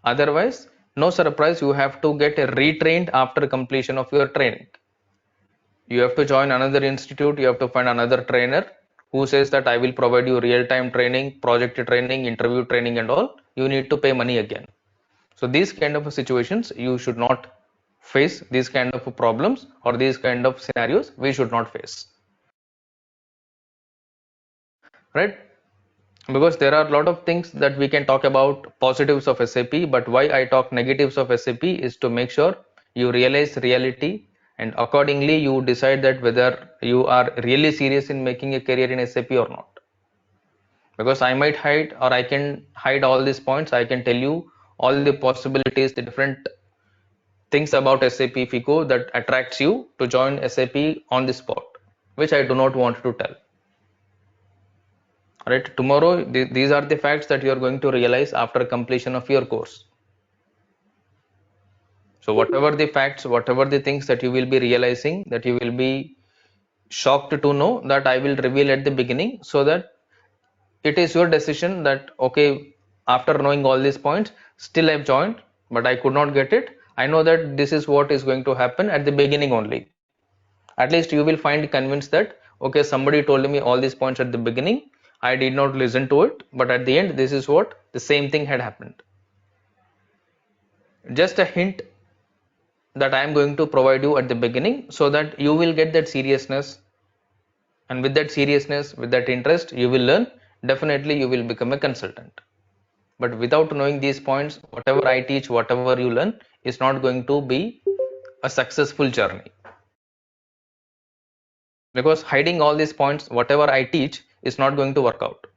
Speaker 2: Otherwise, no surprise, you have to get retrained after completion of your training. You have to join another institute, you have to find another trainer who says that I will provide you real-time training, project training, interview training and all. You need to pay money again. So these kind of situations you should not face, these kind of problems or these kind of scenarios we should not face. Right? Because there are a lot of things that we can talk about positives of SAP, but why I talk negatives of SAP is to make sure you realize reality and accordingly you decide that whether you are really serious in making a career in SAP or not. Because I might hide or I can hide all these points, I can tell you all the possibilities, the different things about SAP FICO that attracts you to join SAP on the spot, which I do not want to tell. Right, tomorrow these are the facts that you are going to realize after completion of your course. So whatever the facts, whatever the things that you will be realizing, that you will be shocked to know, that I will reveal at the beginning, so that it is your decision that okay, after knowing all these points, still I've joined but I could not get it. I know that this is what is going to happen at the beginning only. At least you will find convinced that okay, somebody told me all these points at the beginning, I did not listen to it, but at the end this is what the same thing had happened. Just a hint that I am going to provide you at the beginning, so that you will get that seriousness, and with that seriousness, with that interest, you will learn. Definitely you will become a consultant. But without knowing these points, whatever I teach, whatever you learn, is not going to be a successful journey. Because hiding all these points, whatever I teach, is not going to work out.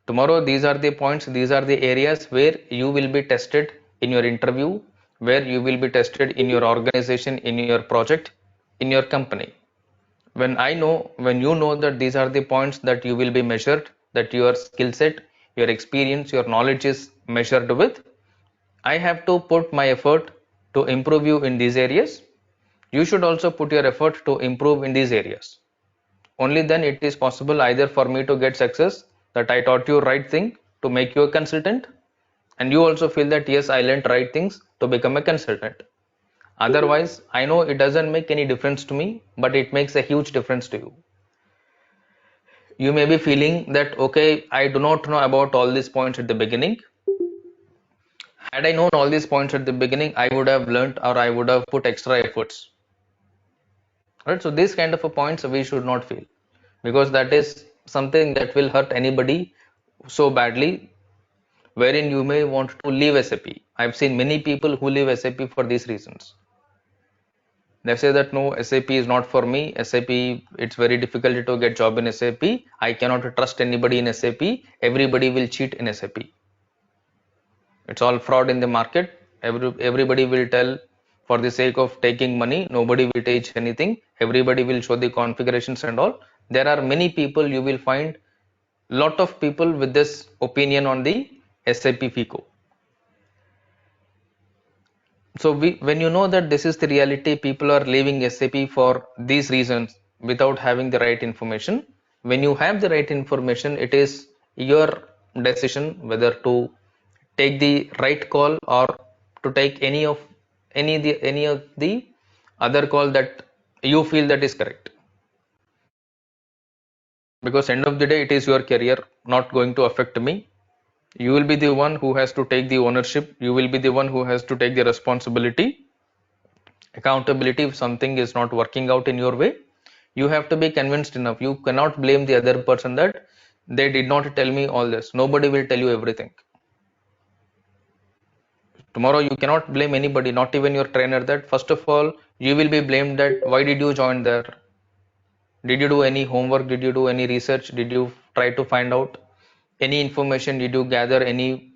Speaker 2: Tomorrow, these are the points, these are the areas where you will be tested in your interview, where you will be tested in your organization, in your project, in your company. When you know that these are the points that you will be measured, that your skill set, your experience, your knowledge is measured with, I have to put my effort to improve you in these areas. You should also put your effort to improve in these areas. Only then it is possible either for me to get success, that I taught you right thing to make you a consultant, and you also feel that yes, I learned right things to become a consultant. Otherwise, I know it doesn't make any difference to me, but it makes a huge difference to you. You may be feeling that okay, I do not know about all these points at the beginning. Had I known all these points at the beginning, I would have learned, or I would have put extra efforts. Right? So these kind of a points we should not feel, because that is something that will hurt anybody so badly, wherein you may want to leave SAP. I've seen many people who leave SAP for these reasons. They say that no, SAP is not for me. SAP, it's very difficult to get job in SAP. I cannot trust anybody in SAP. Everybody will cheat in SAP. It's all fraud in the market. Everybody will tell for the sake of taking money. Nobody will teach anything. Everybody will show the configurations and all. There are many people, you will find lot of people with this opinion on the SAP FICO. So when you know that this is the reality, people are leaving SAP for these reasons without having the right information. When you have the right information, it is your decision whether to take the right call or to take any of the other call that you feel that is correct. Because end of the day, it is your career, not going to affect me. You will be the one who has to take the ownership. You will be the one who has to take the responsibility, accountability. If something is not working out in your way, you have to be convinced enough. You cannot blame the other person that they did not tell me all this. Nobody will tell you everything. Tomorrow you cannot blame anybody, not even your trainer, that first of all you will be blamed that why did you join there? Did you do any homework? Did you do any research? Did you try to find out any information? Did you gather any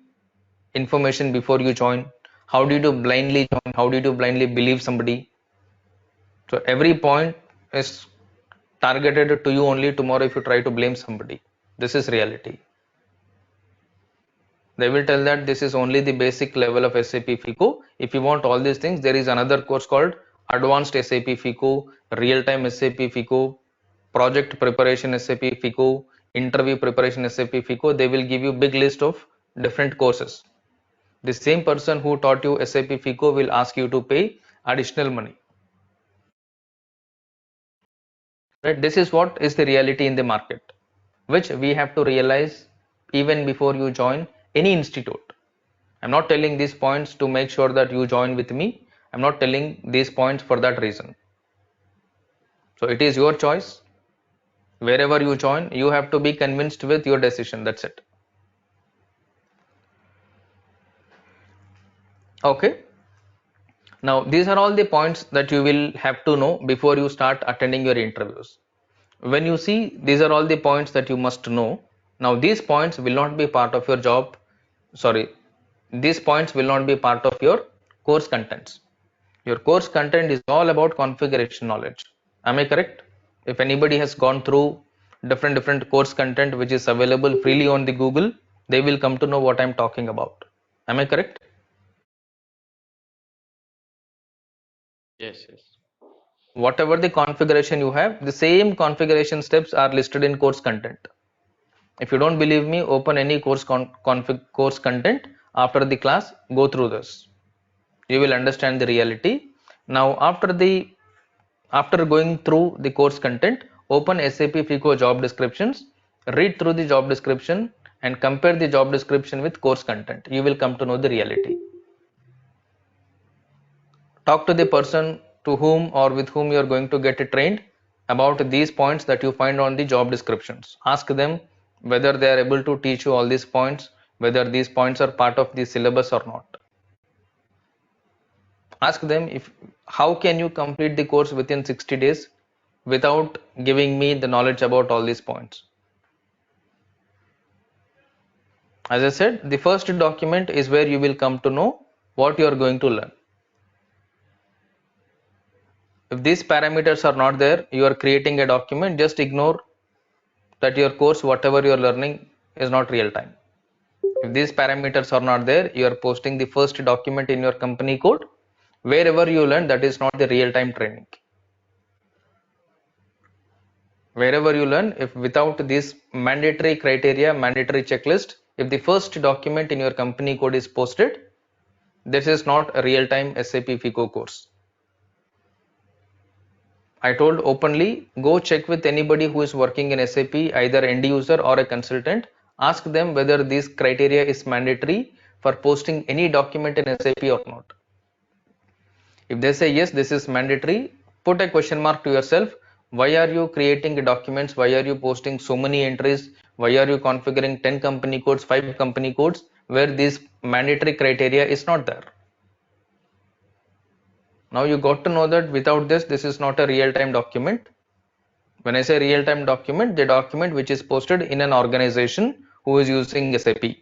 Speaker 2: information before you join? How did you blindly join? How did you blindly believe somebody? So every point is targeted to you only tomorrow if you try to blame somebody. This is reality. They will tell that this is only the basic level of SAP FICO. If you want all these things, there is another course called Advanced SAP FICO, Real-Time SAP FICO, Project Preparation SAP FICO, Interview Preparation SAP FICO. They will give you big list of different courses. The same person who taught you SAP FICO will ask you to pay additional money. Right? This is what is the reality in the market, which we have to realize even before you join any institute. I'm not telling these points to make sure that you join with me. I'm not telling these points for that reason. So it is your choice. Wherever you join, you have to be convinced with your decision. That's it. Okay. Now, these are all the points that you will have to know before you start attending your interviews. When you see, these are all the points that you must know. Now, these points will not be part of your job. Sorry, these points will not be part of your course contents. Your course content is all about configuration knowledge. Am I correct? If anybody has gone through different course content which is available freely on the Google, they will come to know what I'm talking about. Am I correct?
Speaker 4: Yes, yes.
Speaker 2: Whatever the configuration you have, the same configuration steps are listed in course content. If you don't believe me, open any course content after the class, go through this. You will understand the reality. Now, after going through the course content, open SAP FICO job descriptions, read through the job description and compare the job description with course content. You will come to know the reality. Talk to the person to whom or with whom you are going to get trained about these points that you find on the job descriptions. Ask them whether they are able to teach you all these points, whether these points are part of the syllabus or not. Ask them if how can you complete the course within 60 days without giving me the knowledge about all these points. As I said, the first document is where you will come to know what you are going to learn. If these parameters are not there, you are creating a document, just ignore that your course, whatever you are learning, is not real time. If these parameters are not there, you are posting the first document in your company code. Wherever you learn, that is not the real time training. Wherever you learn, if without this mandatory criteria, mandatory checklist, if the first document in your company code is posted, this is not a real time SAP FICO course. I told openly, go check with anybody who is working in SAP, either end user or a consultant. Ask them whether this criteria is mandatory for posting any document in SAP or not. If they say yes, this is mandatory, put a question mark to yourself. Why are you creating documents? Why are you posting so many entries? Why are you configuring 10 company codes, 5 company codes where this mandatory criteria is not there? Now you got to know that without this is not a real-time document. When I say real-time document, the document which is posted in an organization who is using SAP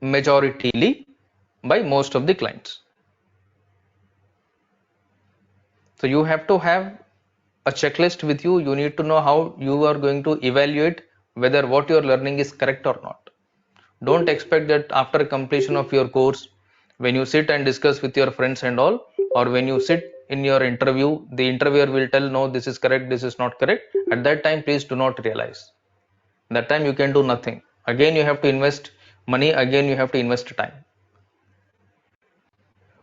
Speaker 2: majoritarily by most of the clients. So you have to have a checklist with you. You need to know how you are going to evaluate whether what you are learning is correct or not. Don't expect that after completion of your course, when you sit and discuss with your friends and all, or when you sit in your interview, the interviewer will tell, no, this is correct, this is not correct. At that time, please do not realize. That time you can do nothing. Again, you have to invest money, again, you have to invest time,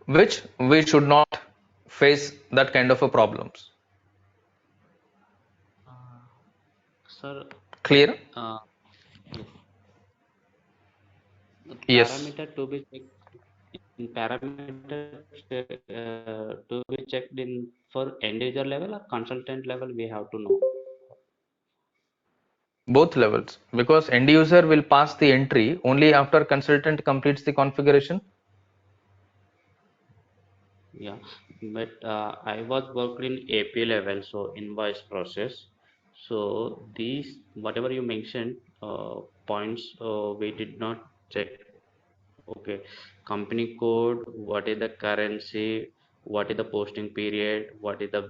Speaker 2: which we should not face that kind of a problems.
Speaker 4: Uh, Sir,
Speaker 2: Clear?
Speaker 4: uh, yes, the
Speaker 2: Yes.
Speaker 4: parameter to be checked in parameter to be checked in for end user level or consultant level, we have to know.
Speaker 2: Both levels, because end user will pass the entry only after consultant completes the configuration.
Speaker 4: Yeah, but I was worked in AP level, so invoice process. So these whatever you mentioned points we did not check. Okay, company code, what is the currency, what is the posting period, what is the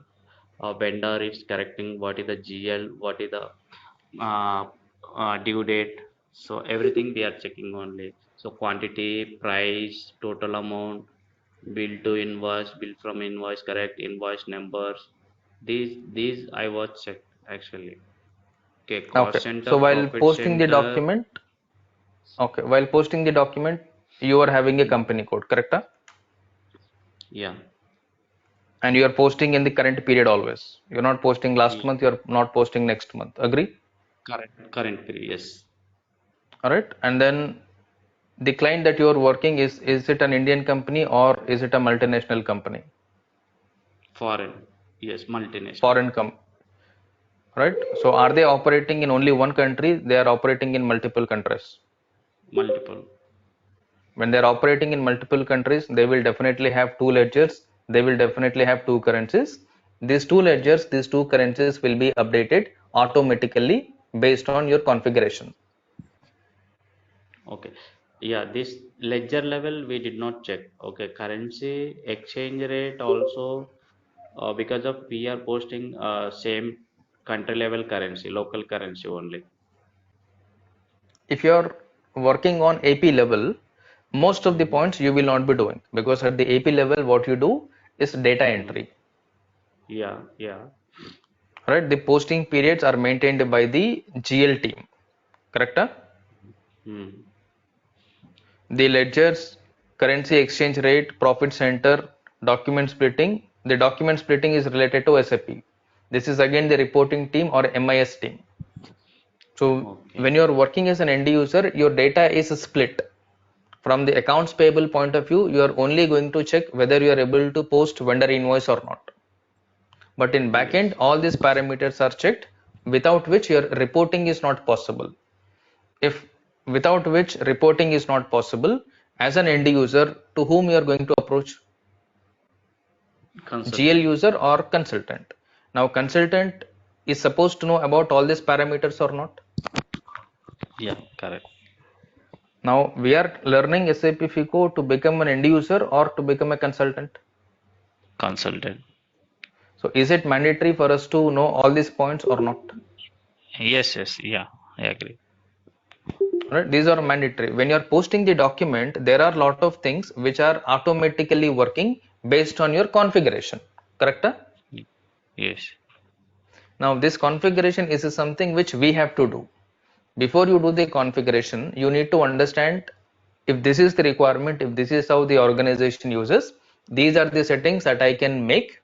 Speaker 4: vendor is correcting, what is the GL, what is the uh, due date. So everything they are checking only. So quantity, price, total amount, bill to invoice, bill from invoice, correct invoice numbers. These I was checked actually. Okay,
Speaker 2: Okay,
Speaker 4: cost center,
Speaker 2: so while
Speaker 4: profit
Speaker 2: posting the
Speaker 4: center.
Speaker 2: document, okay, while posting the document, you are having a company code, correct? Huh?
Speaker 4: Yeah,
Speaker 2: And you are posting in the current period always. You're not posting last
Speaker 4: yeah,
Speaker 2: month, you're not posting next month. Agree?
Speaker 4: current period. Yes,
Speaker 2: All right. And then the client that you are working is it an Indian company or is it a multinational company?
Speaker 4: foreign. Yes, multinational.
Speaker 2: Foreign right? So are they operating in only one country? They are operating in multiple countries.
Speaker 4: Multiple.
Speaker 2: When they're operating in multiple countries, they will definitely have two ledgers. They will definitely have two currencies. These two ledgers, these two currencies will be updated automatically based on your configuration.
Speaker 4: Okay. Yeah, this ledger level we did not check. Okay, currency, exchange rate also because of we are posting same country level currency, local currency only.
Speaker 2: If you're working on AP level, most of the
Speaker 4: Mhm.
Speaker 2: points you will not be doing, because at the AP level, what you do is data
Speaker 4: Mhm.
Speaker 2: entry.
Speaker 4: Yeah.
Speaker 2: right? The posting periods are maintained by the GL team, correct?
Speaker 4: Hmm.
Speaker 2: The ledgers, currency exchange rate, profit center, document splitting. The document splitting is related to SAP. This is again the reporting team or MIS team. So when
Speaker 4: Okay.
Speaker 2: you are working as an end user, your data is split. From the accounts payable point of view, you are only going to check whether you are able to post vendor invoice or not. But in backend,
Speaker 4: Yes.
Speaker 2: all these parameters are checked, without which your reporting is not possible. If without which reporting is not possible, as an end user, to whom you are going to approach? GL
Speaker 4: Consultant.
Speaker 2: user or consultant. Now consultant is supposed to know about all these parameters or not.
Speaker 4: Yeah, correct.
Speaker 2: Now we are learning SAP FICO to become an end user or to become a consultant.
Speaker 4: Consultant.
Speaker 2: So is it mandatory for us to know all these points or not?
Speaker 4: Yes, yeah, I agree.
Speaker 2: Right? These are mandatory. When you are posting the document, there are a lot of things which are automatically working based on your configuration. Correct?
Speaker 4: Yes.
Speaker 2: Now this configuration is something which we have to do. Before you do the configuration, you need to understand if this is the requirement, if this is how the organization uses, these are the settings that I can make,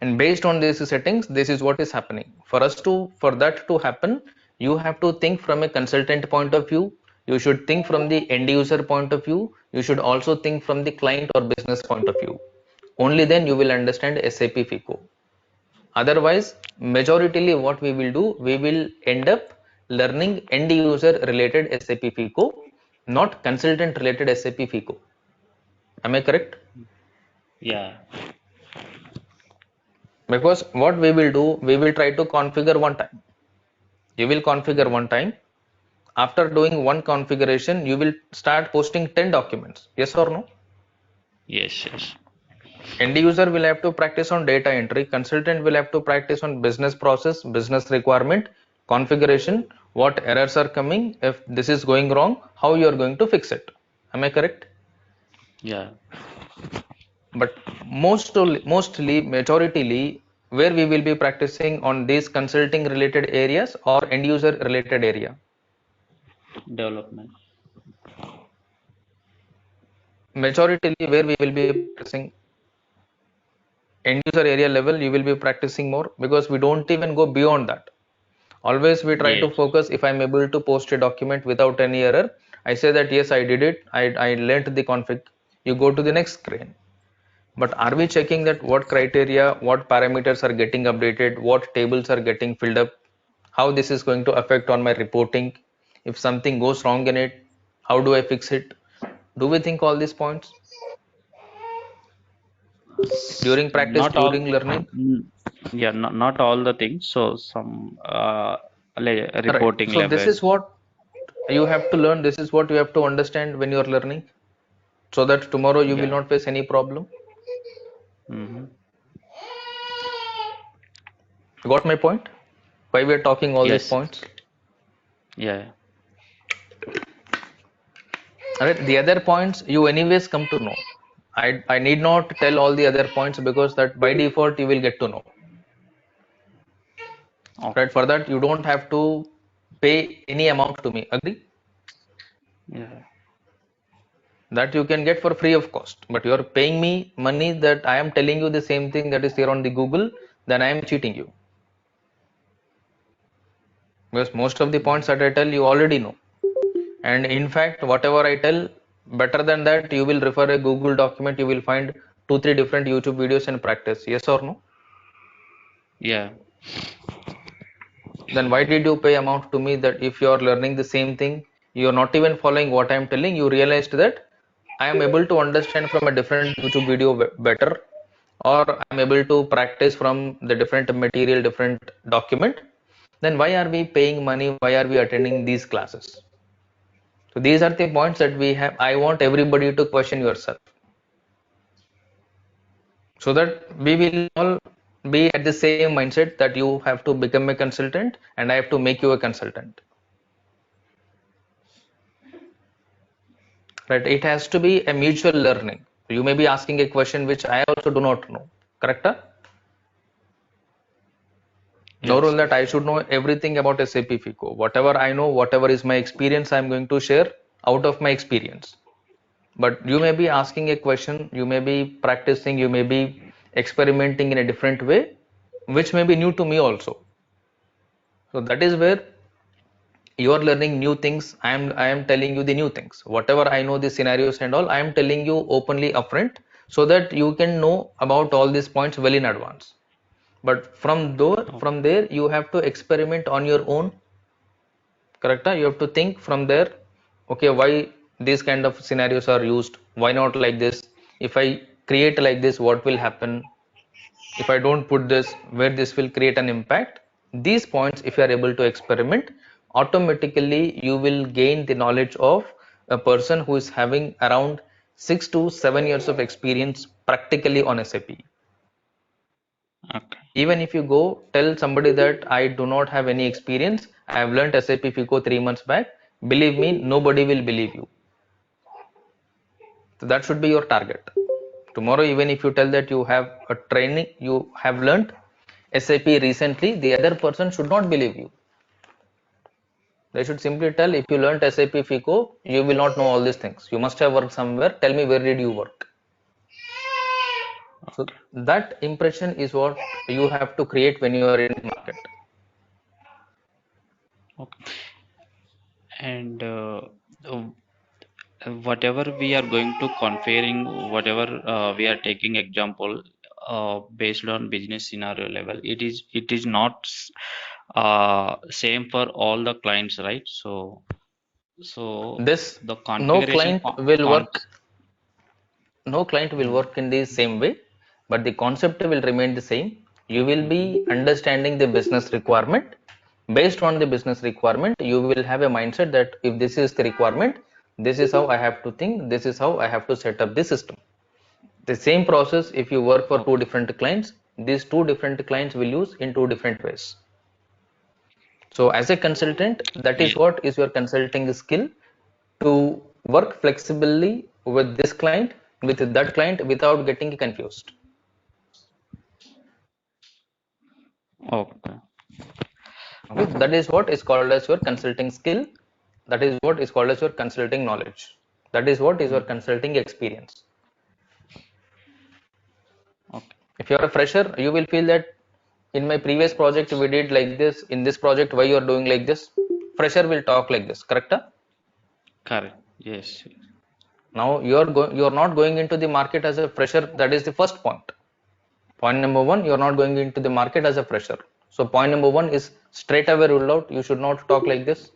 Speaker 2: and based on these settings, this is what is happening. For that to happen, you have to think from a consultant point of view, you should think from the end user point of view, you should also think from the client or business point of view. Only then you will understand SAP FICO. Otherwise, majoritarily what we will do, we will end up learning end user related SAP FICO, not consultant related SAP FICO. Am I correct?
Speaker 4: Yeah.
Speaker 2: Because what we will do, we will try to configure one time. You will configure one time. After doing one configuration, you will start posting 10 documents. Yes or no?
Speaker 4: Yes.
Speaker 2: End user will have to practice on data entry. Consultant will have to practice on business process, business requirement, configuration, what errors are coming. If this is going wrong, how you are going to fix it. Am I correct?
Speaker 4: Yeah.
Speaker 2: But mostly, majoritarily, where we will be practicing on these consulting related areas or end user related area.
Speaker 4: Development.
Speaker 2: Majoritarily, where we will be practicing end user area level, you will be practicing more because we don't even go beyond that. Always we try to
Speaker 4: Yes.
Speaker 2: focus if I'm able to post a document without any error. I say that yes, I did it. I learned the config. You go to the next screen. But are we checking that what criteria, what parameters are getting updated, what tables are getting filled up, how this is going to affect on my reporting? If something goes wrong in it, how do I fix it? Do we think all these points during practice,
Speaker 4: Not all.
Speaker 2: during learning?
Speaker 4: Mm, yeah, not all the things. So some like
Speaker 2: Right.
Speaker 4: reporting
Speaker 2: So this
Speaker 4: level.
Speaker 2: is what you have to learn. This is what you have to understand when you are learning, so that tomorrow you will
Speaker 4: Yeah.
Speaker 2: not face any problem.
Speaker 4: Mm-hmm.
Speaker 2: Got my point? Why we are talking all these
Speaker 4: Yes.
Speaker 2: points?
Speaker 4: Yeah.
Speaker 2: Alright. The other points you anyways come to know. I need not tell all the other points because that by default you will get to know. Right.
Speaker 4: Okay.
Speaker 2: For that you don't have to pay any amount to me. Agree?
Speaker 4: Yeah.
Speaker 2: That you can get for free of cost. But you are paying me money that I am telling you the same thing that is here on the Google, then I am cheating you. Because most of the points that I tell you already know. And in fact, whatever I tell, better than that, you will refer a Google document, you will find 2 3 different YouTube videos and practice. Yes or no?
Speaker 4: Yeah.
Speaker 2: Then why did you pay amount to me that if you are learning the same thing, you are not even following what I am telling, you realized that I am able to understand from a different YouTube video better, or I am able to practice from the different material, different document, then why are we paying money? Why are we attending these classes? So these are the points that we have. I want everybody to question yourself so that we will all be at the same mindset that you have to become a consultant and I have to make you a consultant. Right? It has to be a mutual learning. You may be asking a question which I also do not know. Correct? No
Speaker 4: Yes,
Speaker 2: rule that
Speaker 4: yes.
Speaker 2: I should know everything about SAP FICO. Whatever I know, whatever is my experience, I'm going to share out of my experience. But you may be asking a question, you may be practicing, you may be experimenting in a different way, which may be new to me also. So that is where you are learning new things. I am telling you the new things. Whatever I know, the scenarios and all, I am telling you openly upfront, so that you can know about all these points well in advance. But
Speaker 4: Okay.
Speaker 2: from there you have to experiment on your own. Correct? You have to think from there. Okay, why these kind of scenarios are used? Why not like this? If I create like this, what will happen? If I don't put this, where this will create an impact? These points, if you are able to experiment, automatically you will gain the knowledge of a person who is having around 6 to 7 years of experience practically on SAP.
Speaker 4: Okay.
Speaker 2: Even if you go tell somebody that I do not have any experience, I have learned SAP FICO 3 months back, believe me, nobody will believe you. So that should be your target. Tomorrow, even if you tell that you have a training, you have learned SAP recently, the other person should not believe you. They should simply tell, if you learned SAP FICO, you will not know all these things. You must have worked somewhere. Tell me, where did you work? So
Speaker 4: Okay.
Speaker 2: that impression is what you have to create when you are in market.
Speaker 4: Okay. And uh, whatever we are going to configuring, whatever we are taking example based on business scenario level, it is not same for all the clients, right? So
Speaker 2: This
Speaker 4: the
Speaker 2: no
Speaker 4: configuration
Speaker 2: client will
Speaker 4: con
Speaker 2: work no client will
Speaker 4: mm,
Speaker 2: work in the same way, but the concept will remain the same. You will be understanding the business requirement. Based on the business requirement, you will have a mindset that if this is the requirement, this is how I have to think, this is how I have to set up the system. The same process, if you work for two
Speaker 4: okay.
Speaker 2: different clients, these two different clients will use in two different ways. So as a consultant, that is
Speaker 4: Yeah.
Speaker 2: what is your consulting skill, to work flexibly with this client, with that client, without getting confused.
Speaker 4: Okay.
Speaker 2: Okay, that is what is called as your consulting skill. That is what is called as your consulting knowledge. That is what is your
Speaker 4: Mhm.
Speaker 2: consulting experience.
Speaker 4: Okay.
Speaker 2: If you are a fresher, you will feel that in my previous project we did like this. In this project, why you are doing like this? Fresher will talk like this. Correct? Huh?
Speaker 4: Correct. Yes.
Speaker 2: Now you are not going into the market as a fresher. That is the first point. Point number one, you are not going into the market as a fresher. So point number one is straight away ruled out. You should not talk like this.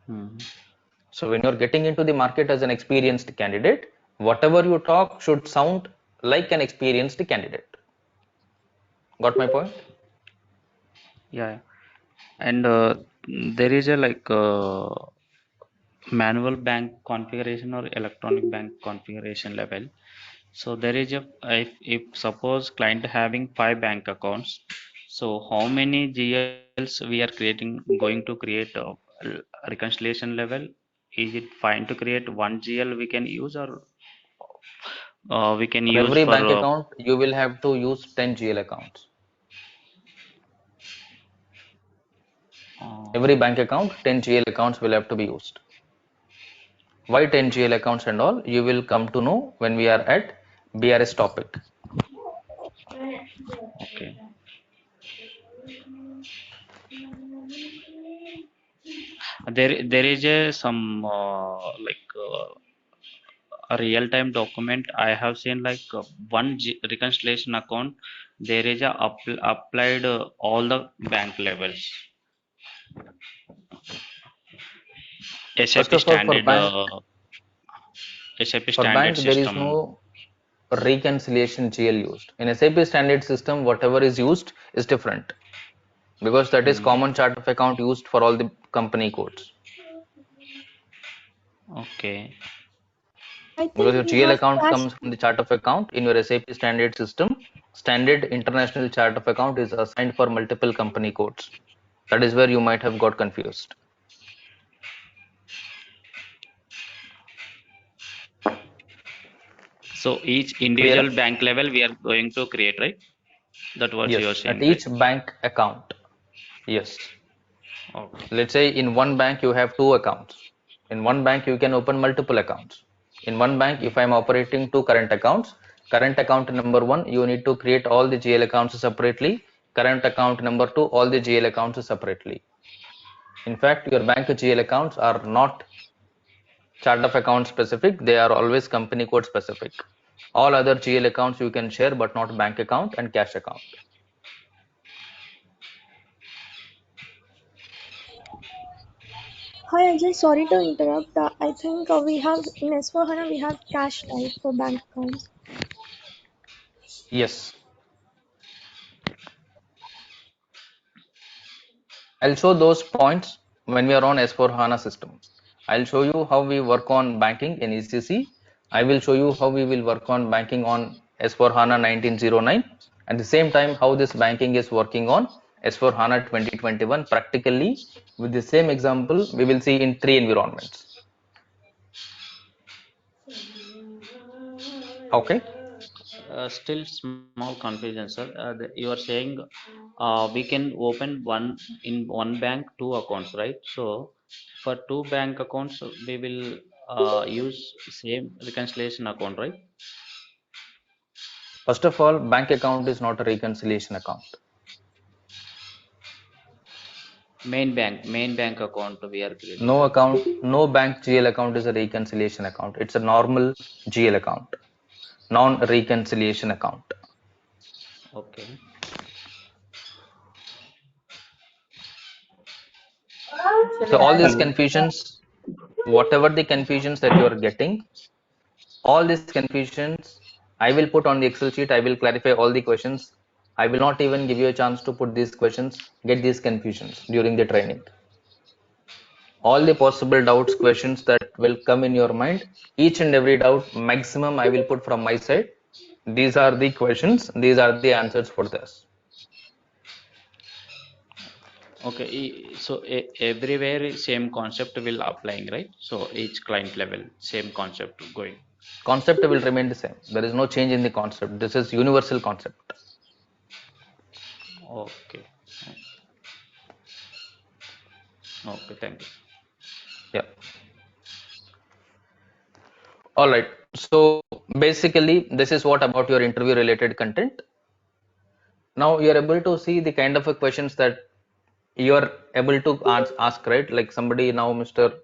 Speaker 4: Mhm.
Speaker 2: So when you're getting into the market as an experienced candidate, whatever you talk should sound like an experienced candidate. Got my point?
Speaker 4: Yeah. Yeah. And there is a like manual bank configuration or electronic bank configuration level. So there is a, if suppose client having 5 bank accounts, so how many GLs we are creating, going to create a reconciliation level? Is it fine to create one GL we can use, or we can
Speaker 2: For
Speaker 4: use
Speaker 2: every
Speaker 4: for
Speaker 2: bank account, you will have to use 10 GL accounts.
Speaker 4: uh,
Speaker 2: Every bank account, 10 GL accounts will have to be used. Why 10 GL accounts and all, you will come to know when we are at BRS topic.
Speaker 4: okay. There is a some like a real-time document I have seen, like one reconciliation account. There is a applied all the bank levels.
Speaker 2: First
Speaker 4: SAP
Speaker 2: of all,
Speaker 4: standard SAP
Speaker 2: for
Speaker 4: standard
Speaker 2: bank, there is
Speaker 4: system.
Speaker 2: no reconciliation GL used. In SAP standard system, whatever is used is different, because that is
Speaker 4: Hmm.
Speaker 2: common chart of account used for all the company codes.
Speaker 4: Okay.
Speaker 5: I
Speaker 2: Because
Speaker 5: think
Speaker 2: your
Speaker 5: he
Speaker 2: GL
Speaker 5: has
Speaker 2: account
Speaker 5: passed.
Speaker 2: comes from the chart of account in your SAP standard system. Standard international chart of account is assigned for multiple company codes. That is where you might have got confused.
Speaker 4: So each
Speaker 2: Clear?
Speaker 4: individual bank level we are going to create, right? That what you are
Speaker 2: Yes, at
Speaker 4: saying, right?
Speaker 2: each bank account. Yes.
Speaker 4: Okay.
Speaker 2: Let's say in one bank you have two accounts. In one bank you can open multiple accounts. In one bank, if I'm operating two current account number one, you need to create all the GL accounts separately. Current account number two, all the GL accounts separately. In fact, your bank GL accounts are not chart of account specific, they are always company code specific. All other GL accounts you can share, but not bank account and cash account.
Speaker 5: Hi Ajay, sorry to interrupt. I think we have in S4HANA we have cash type for bank accounts.
Speaker 2: Yes, I'll show those points when we are on S4HANA system. I'll show you how we work on banking in ECC. I will show you how we will work on banking on S4HANA 1909. At the same time, how this banking is working on S4HANA 2021 practically with the same example we will see in three environments. Okay.
Speaker 4: Still small confusion, sir. You are saying we can open one bank two accounts, right? So for two bank accounts, we will use same reconciliation account, right?
Speaker 2: First of all, bank account is not a reconciliation account.
Speaker 4: Main bank account we are creating,
Speaker 2: No
Speaker 4: right?
Speaker 2: account, no bank GL account is a reconciliation account. It's a normal GL account, non-reconciliation account.
Speaker 4: Okay.
Speaker 2: So all these
Speaker 3: Hello.
Speaker 2: confusions, whatever the confusions that you are getting, all these confusions, I will put on the Excel sheet. I will clarify all the questions. I will not even give you a chance to put these questions, get these confusions during the training. All the possible doubts, questions that will come in your mind, each and every doubt, maximum I will put from my side. These are the questions, these are the answers for this.
Speaker 4: Okay. So everywhere same concept will applying, right? So each client level, same concept going.
Speaker 2: Concept will remain the same. There is no change in the concept. This is universal concept.
Speaker 4: Okay. Okay. Thank you.
Speaker 2: Yeah. All right. So basically, this is what about your interview related content. Now you're able to see the kind of a questions that you're able to ask, right? Like somebody now, Mr.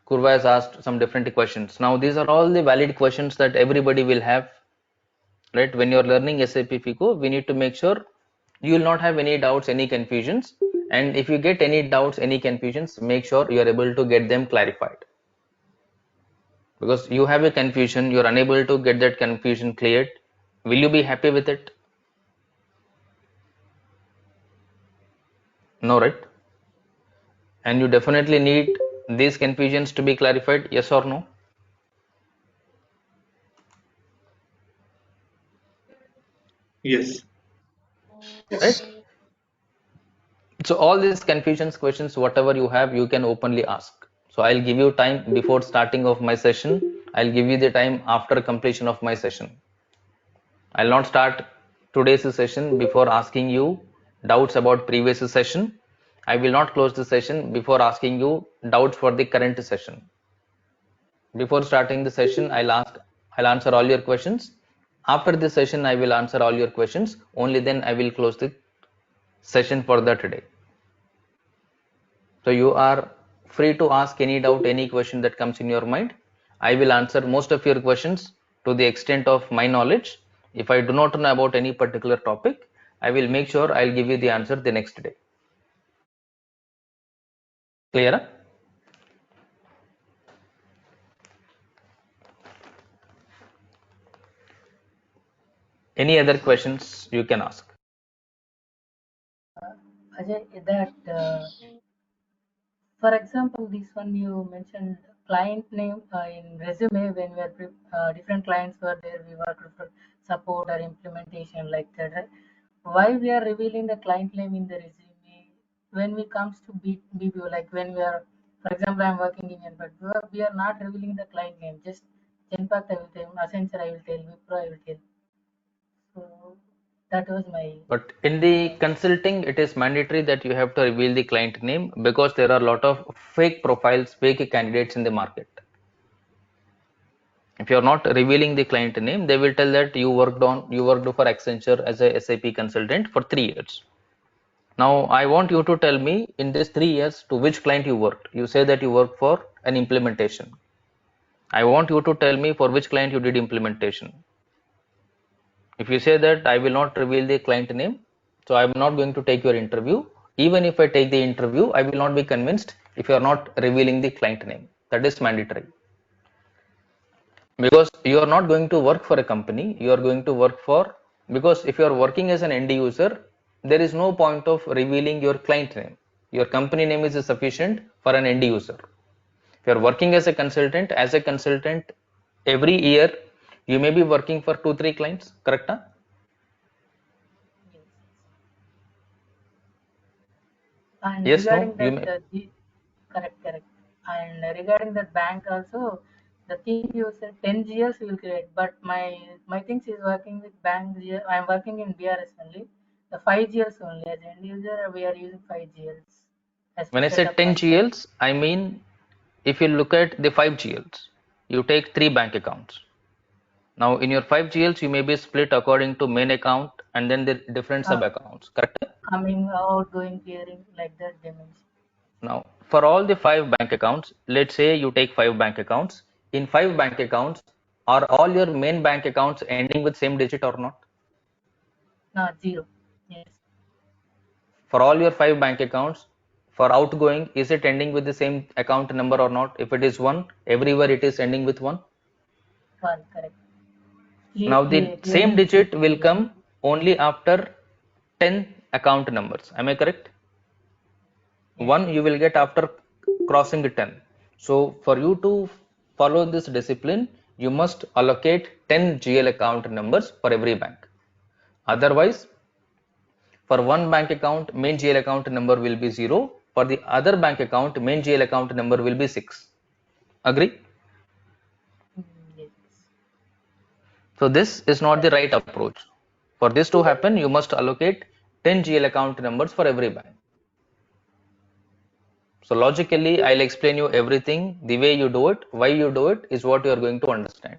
Speaker 2: Kurva has asked some different questions. Now these are all the valid questions that everybody will have, right? When you're learning SAP FICO, we need to make sure you will not have any doubts, any confusions. And if you get any doubts, any confusions, make sure you're able to get them clarified. Because you have a confusion, you're unable to get that confusion cleared. Will you be happy with it? No, right? And you definitely need these confusions to be clarified, yes or no?
Speaker 3: Yes.
Speaker 2: Right? So all these confusions, questions, whatever you have, you can openly ask. So I'll give you time before starting of my session. I'll give you the time after completion of my session. I'll not start today's session before asking you doubts about previous session. I will not close the session before asking you doubts for the current session. Before starting the session, I'll answer all your questions. After the session, I will answer all your questions. Only then I will close the session for the today. So you are free to ask any doubt, any question that comes in your mind. I will answer most of your questions to the extent of my knowledge. If I do not know about any particular topic, I will make sure I'll give you the answer the next day. Clear? Any other questions you can ask?
Speaker 6: Ajay, that for example, this one you mentioned client name in resume when we are different clients were there, we work for support or implementation like that. Right? Why we are revealing the client name in the resume when we comes to BPO, like when we are, for example, I'm working in but we are not revealing the client name. Just Genpact I will tell, Accenture I will tell, Wipro I will tell. So That was my.
Speaker 2: But in the consulting, it is mandatory that you have to reveal the client name because there are a lot of fake profiles, fake candidates in the market. If you are not revealing the client name, they will tell that you worked for Accenture as a SAP consultant for 3 years. Now, I want you to tell me in these 3 years to which client you worked. You say that you worked for an implementation. I want you to tell me for which client you did implementation. If you say that I will not reveal the client name, so I am not going to take your interview. Even if I take the interview, I will not be convinced if you are not revealing the client name. That is mandatory. Because you are not going to work for a company, you are going to work for, because if you are working as an end user, there is no point of revealing your client name. Your company name is sufficient for an end user. If you are working as a consultant, every year you may be working for 2-3 clients, correct? Huh?
Speaker 6: Yes. And
Speaker 2: Yes, no,
Speaker 6: regarding
Speaker 2: you
Speaker 6: that,
Speaker 2: may.
Speaker 6: correct. And regarding that bank also, the thing you said 10 GLs will create, but my things is working with bank. I'm working in BRS only. The 5 GLs only. As end user, we are using 5 GLs as
Speaker 2: When
Speaker 6: to
Speaker 2: I
Speaker 6: set
Speaker 2: said
Speaker 6: up
Speaker 2: 10
Speaker 6: one client.
Speaker 2: GLs, I mean if you look at the 5 GLs, you take 3 bank accounts. Now in your 5 GLs, you may be split according to main account and then the different sub
Speaker 6: Uh,
Speaker 2: accounts, correct?
Speaker 6: Coming, outgoing, clearing, like that dimension.
Speaker 2: Now for all the 5 bank accounts, let's say you take 5 bank accounts. In 5 bank accounts, are all your main bank accounts ending with same digit or not?
Speaker 6: No, zero. Yes,
Speaker 2: For all your 5 bank accounts, for outgoing, is it ending with the same account number or not? If it is 1, everywhere it is ending with 1.
Speaker 6: one correct.
Speaker 2: Now the same
Speaker 6: Clearing
Speaker 2: digit
Speaker 6: with
Speaker 2: will
Speaker 6: one.
Speaker 2: come only after 10 account numbers. Am I correct?
Speaker 6: Yes,
Speaker 2: 1 you will get after crossing 10. So for you to follow this discipline, you must allocate 10 GL account numbers for every bank. Otherwise, for one bank account, main GL account number will be 0. For the other bank account, main GL account number will be 6. Agree?
Speaker 6: yes.
Speaker 2: So this is not the
Speaker 6: Correct.
Speaker 2: right approach. For this to happen, you must allocate 10 GL account numbers for every bank. So logically, I'll explain you everything. The way you do it, why you do it is what you are going to understand.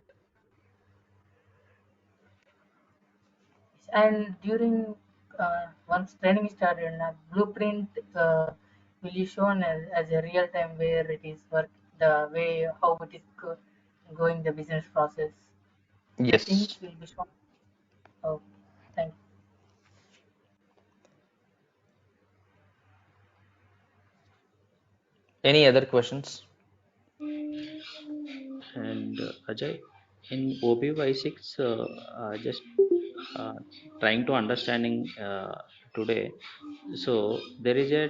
Speaker 6: And during once training started, blueprint will be shown as a real time where it is work, the way how it is going the business process. The things
Speaker 2: Yes.
Speaker 6: will be shown. Oh, thank
Speaker 2: Any other questions?
Speaker 4: And Ajay, in OBY6, just uh, trying to understanding today. So there is a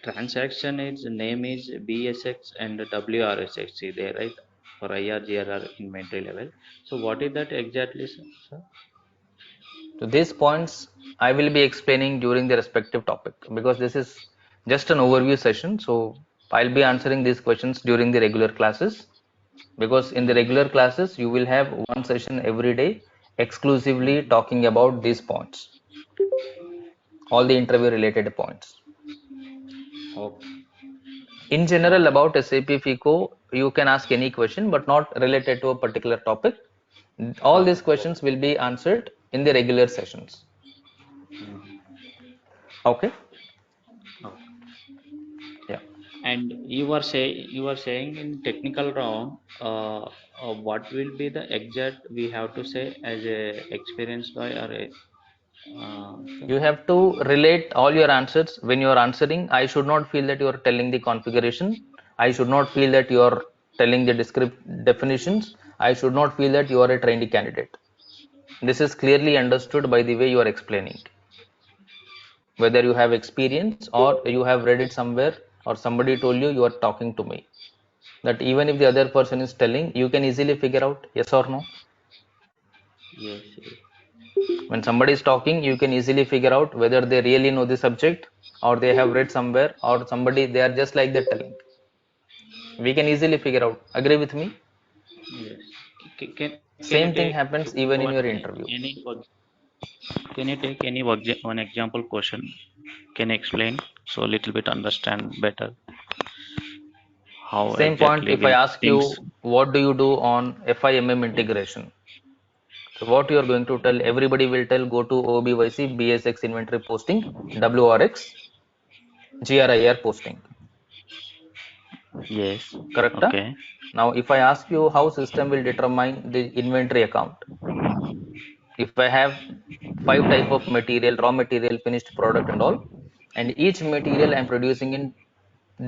Speaker 4: transaction. Its name is BSX and WRSX. There, right? For IRGRR inventory level. So what is that exactly, sir?
Speaker 2: So these points I will be explaining during the respective topic because this is just an overview session. So I'll be answering these questions during the regular classes because in the regular classes you will have one session every day exclusively talking about these points, all the interview related points.
Speaker 4: Okay.
Speaker 2: In general about SAP FICO, you can ask any question but not related to a particular topic. All these
Speaker 4: Okay.
Speaker 2: questions will be answered in the regular sessions. Okay?
Speaker 4: Okay.
Speaker 2: Yeah.
Speaker 4: And you were saying in technical round, what will be the exact we have to say as a experienced guy or a sir?
Speaker 2: You have to relate all your answers when you are answering. I should not feel that you are telling the configuration. I should not feel that you are telling the definitions. I should not feel that you are a trainee candidate. This is clearly understood by the way you are explaining. Whether you have experience or you have read it somewhere or somebody told you, you are talking to me. That even if the other person is telling, you can easily figure out yes or no.
Speaker 4: Yes, yes.
Speaker 2: When somebody is talking, you can easily figure out whether they really know the subject or they have read somewhere or somebody they are just like that telling. We can easily figure out. Agree with me?
Speaker 4: Yes. Can you
Speaker 2: Same thing
Speaker 4: take
Speaker 2: happens even in
Speaker 4: one
Speaker 2: your interview.
Speaker 4: any Can you take any one example question? Can you explain so a little bit understand better how
Speaker 2: Same point,
Speaker 4: exactly
Speaker 2: if I
Speaker 4: will
Speaker 2: ask
Speaker 4: things?
Speaker 2: you, what do you do on FIMM integration? So what you are going to tell, everybody will tell go to OBYC, BSX inventory posting, WRX, GRIR posting.
Speaker 4: Yes.
Speaker 2: Correct?
Speaker 4: Okay.
Speaker 2: Now, if I ask you how system will determine the inventory account, if I have 5 type of material, raw material, finished product and all, and each material I'm producing in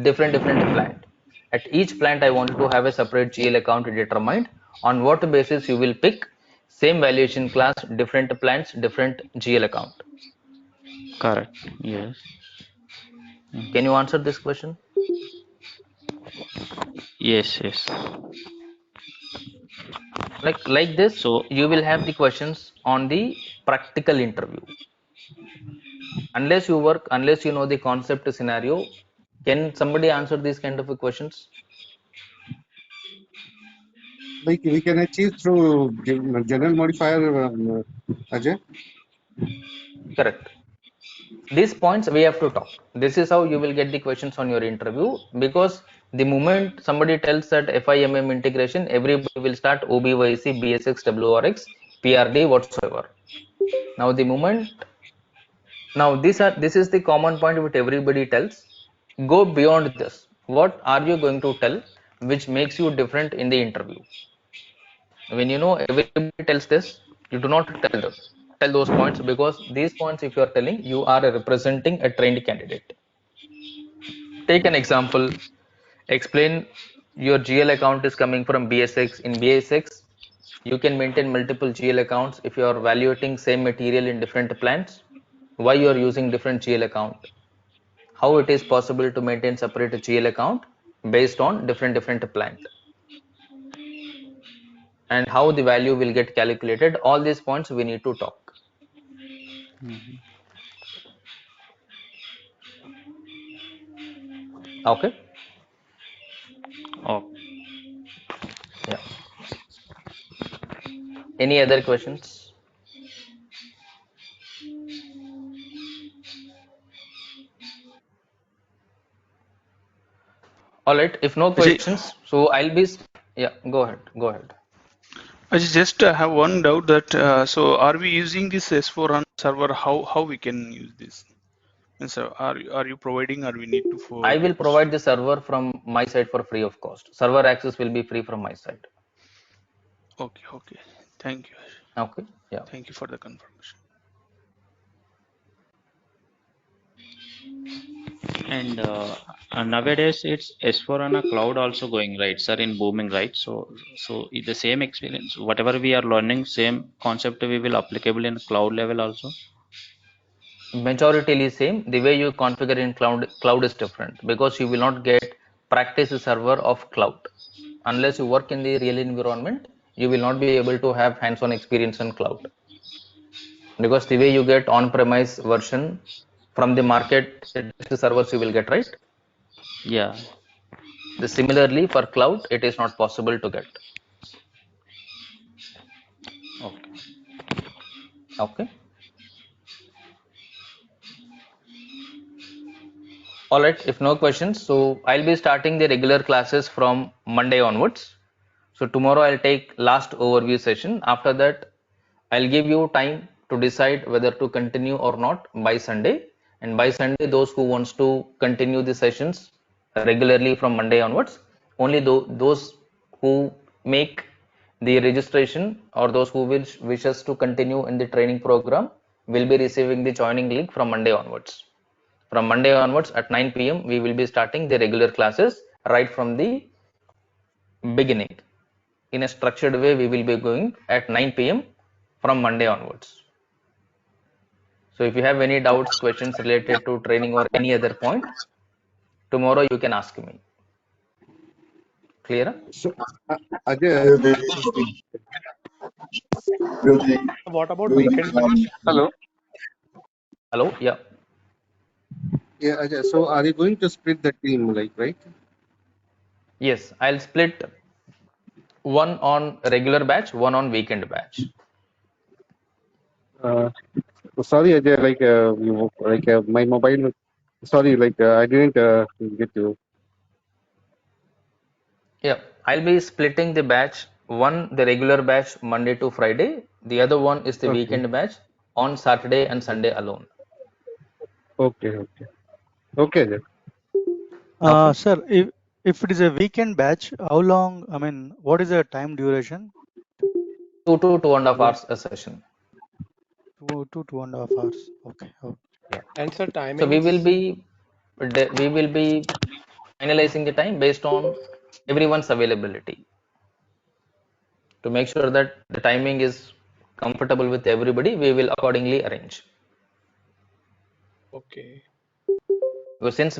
Speaker 2: different plant. At each plant, I wanted to have a separate GL account determined. On what basis you will pick same valuation class, different plants, different GL account.
Speaker 4: Correct. Yes.
Speaker 2: Can you
Speaker 4: Mhm.
Speaker 2: answer this question?
Speaker 4: Yes. Yes.
Speaker 2: Like this,
Speaker 4: So
Speaker 2: you will have the questions on the practical interview. Unless you work, unless you know the concept scenario, can somebody answer these kind of questions?
Speaker 7: Like we can achieve through general modifier, Ajay.
Speaker 2: Correct. These points we have to talk. This is how you will get the questions on your interview, because the moment somebody tells that FIMM integration, everybody will start OBYC, BSX, WRX, PRD, whatsoever. Now the moment, now this is the common point which everybody tells. Go beyond this. What are you going to tell which makes you different in the interview? When you know everybody tells this, you do not tell those points, because these points, if you are telling, you are representing a trained candidate. Take an example. Explain your GL account is coming from BSX. In BSX, you can maintain multiple GL accounts if you are evaluating same material in different plants. Why you are using different GL account? How it is possible to maintain separate GL account based on different plant, and how the value will get calculated. All these points we need to talk.
Speaker 4: mhm.
Speaker 2: Okay.
Speaker 4: Oh,
Speaker 2: Yeah. Any other questions? All right. If no
Speaker 8: Ajay,
Speaker 2: questions, so I'll be. Yeah. Go ahead. Go ahead.
Speaker 8: I just have one doubt that so are we using this S4HANA server? How we can use this? And so are you providing, or we need to for
Speaker 2: I will provide the server from my side for free of cost. Server access will be free from my side.
Speaker 8: okay. Thank you.
Speaker 2: Okay. Yeah.
Speaker 8: Thank you for the confirmation.
Speaker 4: and nowadays it's S4HANA cloud also going, right, sir, in booming, right? So the same experience, whatever we are learning, same concept we will applicable in cloud level also.
Speaker 2: Majority is same. The way you configure in cloud is different, because you will not get practice server of cloud. Unless you work in the real environment, you will not be able to have hands-on experience in cloud. Because the way you get on-premise version from the market, the servers you will get, right?
Speaker 4: Yeah.
Speaker 2: Similarly for cloud, it is not possible to get.
Speaker 4: Okay.
Speaker 2: Okay. All right, if no questions, so I'll be starting the regular classes from Monday onwards. So tomorrow I'll take last overview session. After that, I'll give you time to decide whether to continue or not by Sunday. And by Sunday, those who wants to continue the sessions regularly from Monday onwards, only those who make the registration, or those who wishes to continue in the training program, will be receiving the joining link from Monday onwards. From Monday onwards at 9 p.m. we will be starting the regular classes right from the beginning. In a structured way, we will be going at 9 p.m. from Monday onwards. So if you have any doubts, questions related to training or any other point, tomorrow you can ask me. Clear?
Speaker 7: So, Ajay,
Speaker 9: What about weekend batch?
Speaker 10: Hello.
Speaker 2: Hello? Yeah.
Speaker 7: yeah, Ajay. So, are you going to split the team, like, right?
Speaker 2: Yes, I'll split one on regular batch, one on weekend batch.
Speaker 7: Uh, sorry, Ajay, my mobile. Sorry, I didn't get you.
Speaker 2: Yeah, I'll be splitting the batch. One, the regular batch Monday to Friday. The other one is the
Speaker 7: Okay,
Speaker 2: weekend batch on Saturday and Sunday alone.
Speaker 7: okay, okay, okay, Ajay.
Speaker 2: Okay.
Speaker 10: Sir, if it is a weekend batch, how long? I mean, what is the time duration?
Speaker 2: 2 to 2.5 hours a session.
Speaker 10: 2 to 2.5 hours. Okay. Okay.
Speaker 2: Yeah.
Speaker 9: And sir,
Speaker 2: So we will
Speaker 9: timings?
Speaker 2: be finalizing the time based on everyone's availability to make sure that the timing is comfortable with everybody. We will accordingly arrange.
Speaker 9: Okay.
Speaker 2: Because since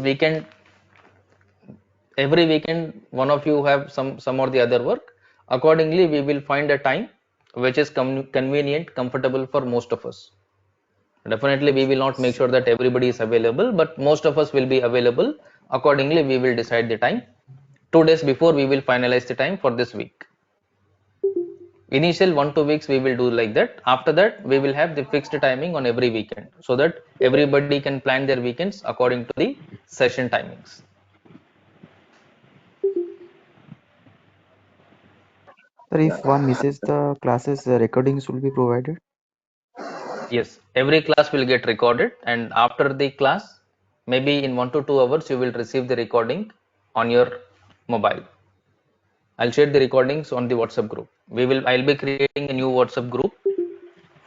Speaker 2: every weekend one of you have some or the other work, accordingly we will find a time which is convenient, comfortable for most of us. Definitely we will not make sure that everybody is available, but most of us will be available. Accordingly we will decide the time. 2 days before we will finalize the time for this week. Initial 1 2 weeks we will do like that. After that we will have the fixed timing on every weekend so that everybody can plan their weekends according to the session timings.
Speaker 11: Sir, if one misses the classes, recordings will be provided.
Speaker 2: Yes, every class will get recorded, and after the class, maybe in 1 to 2 hours, you will receive the recording on your mobile. I'll share the recordings on the WhatsApp group. I'll be creating a new WhatsApp group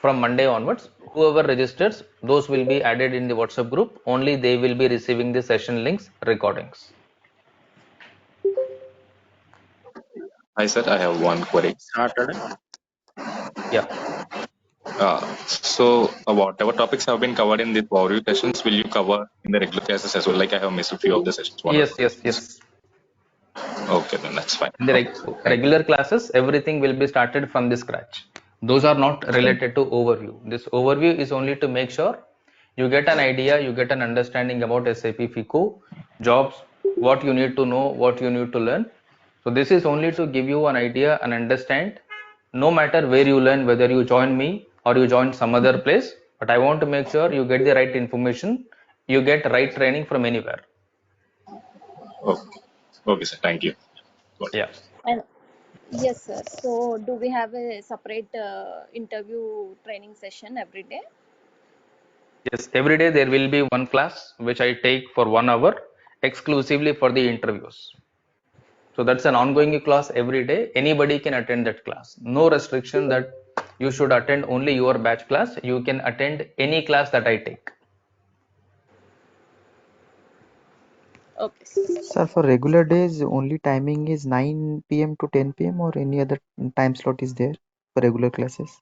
Speaker 2: from Monday onwards. Whoever registers, those will be added in the WhatsApp group. Only they will be receiving the session links, recordings.
Speaker 12: Hi, sir. I have one query.
Speaker 2: Yeah.
Speaker 12: Whatever topics have been covered in the overview sessions, will you cover in the regular classes as well? Like I have missed a few of the sessions, one or
Speaker 2: Yes,
Speaker 12: two
Speaker 2: yes,
Speaker 12: sessions.
Speaker 2: yes.
Speaker 12: Okay, then that's fine.
Speaker 2: In the
Speaker 12: Okay, thank you.
Speaker 2: regular classes, everything will be started from the scratch. Those are not related to overview. This overview is only to make sure you get an idea, you get an understanding about SAP FICO, jobs, what you need to know, what you need to learn. So this is only to give you an idea and understand, no matter where you learn, whether you join me or you join some other place, but I want to make sure you get the right information, you get right training from anywhere.
Speaker 12: Okay, okay, sir. Thank you. Got it.
Speaker 2: Yeah.
Speaker 5: And yes, sir. So, do we have a separate interview training session every day?
Speaker 2: Yes, every day there will be one class which I take for 1 hour exclusively for the interviews. So that's an ongoing class every day. Anybody can attend that class. No restriction that you should attend only your batch class. You can attend any class that I take.
Speaker 5: Okay.
Speaker 11: Sir, for regular days, only timing is 9 p.m. to 10 p.m. or any other time slot is there for regular classes?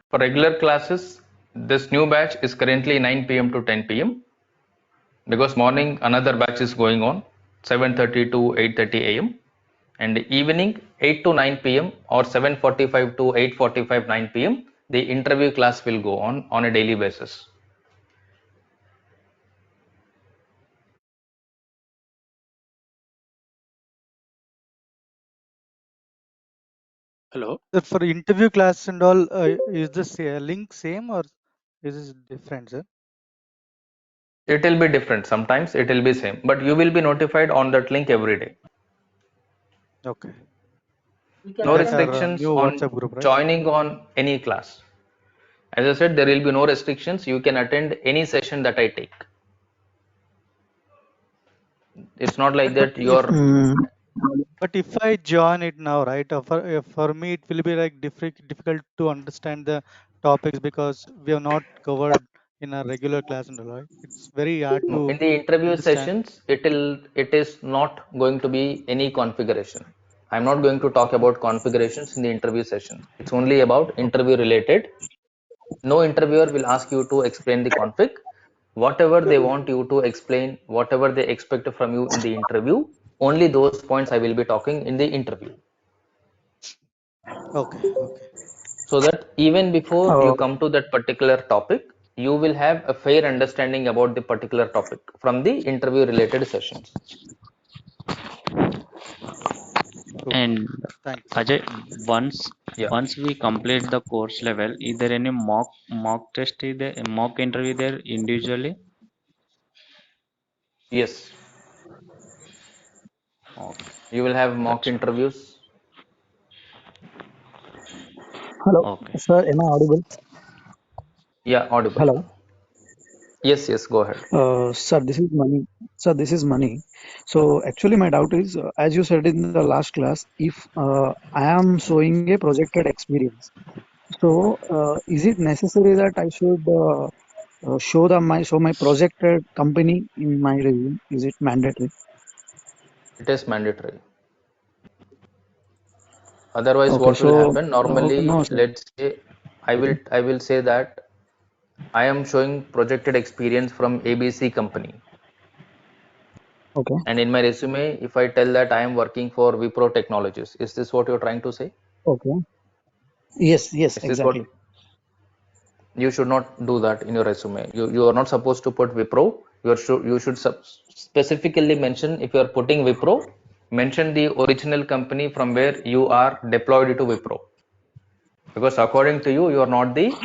Speaker 2: For regular classes, this new batch is currently 9 p.m. to 10 p.m. because morning another batch is going on 7:30 to 8:30 a.m. and evening 8 to 9 p.m. or 7:45 to 8:45 9 p.m. the interview class will go on a daily basis.
Speaker 9: Hello.
Speaker 10: Sir, for interview class and all, is this link same or is it different, sir?
Speaker 2: It will be different. Sometimes it will be same, but you will be notified on that link every day.
Speaker 6: Okay. We can
Speaker 2: No
Speaker 10: Like
Speaker 6: attend.
Speaker 10: our
Speaker 2: restrictions
Speaker 10: new
Speaker 2: on
Speaker 10: WhatsApp group, right?
Speaker 2: joining on any class. As I said, there will be no restrictions. You can attend any session that I take. It's not like
Speaker 10: But
Speaker 2: that you're
Speaker 10: if I join it now, right? For me, it will be like difficult to understand the topics because we have not covered in a regular class and all, right? It's very hard
Speaker 2: no,
Speaker 10: to
Speaker 2: in the interview
Speaker 10: understand.
Speaker 2: sessions. It is not going to be any configuration. I'm not going to talk about configurations in the interview session. It's only about
Speaker 10: Okay.
Speaker 2: interview related. No interviewer will ask you to explain the config. Whatever they want you to explain, whatever they expect from you in the interview, only those points I will be talking in the interview.
Speaker 10: Okay. Okay.
Speaker 2: So that even before you
Speaker 11: Oh,
Speaker 2: come to that particular topic, you will have a fair understanding about the particular topic from the interview related sessions.
Speaker 10: improved.
Speaker 4: And
Speaker 10: Thanks.
Speaker 4: Ajay, once
Speaker 2: Yeah.
Speaker 4: once we complete the course level, is there any mock test is there, mock interview there individually?
Speaker 2: Yes.
Speaker 4: Okay,
Speaker 2: You will have mock
Speaker 4: that's good.
Speaker 2: interviews.
Speaker 13: Hello,
Speaker 4: Okay.
Speaker 13: sir. Am I audible?
Speaker 2: Yeah, audible.
Speaker 13: Hello,
Speaker 2: Yes, yes, go ahead.
Speaker 13: sir. This is Money. Sir, this is Money. So actually, my doubt is, as you said in the last class, if I am showing a projected experience, so is it necessary that I should show my projected company in my resume? Is it mandatory?
Speaker 2: It is mandatory. Otherwise,
Speaker 13: Okay,
Speaker 2: what will
Speaker 13: so
Speaker 2: happen?
Speaker 13: no,
Speaker 2: Normally,
Speaker 13: sir.
Speaker 2: let's say I will say that I am showing projected experience from ABC company.
Speaker 13: Okay,
Speaker 2: And in my resume, if I tell that I am working for Wipro Technologies, is this what you're trying to say?
Speaker 13: okay. Yes, yes,
Speaker 2: Is this what
Speaker 13: exactly.
Speaker 2: you should not do that in your resume? You are not supposed to put Wipro. You should specifically mention, if you are putting Wipro, mention the original company from where you are deployed to Wipro. Because according to you, you are not the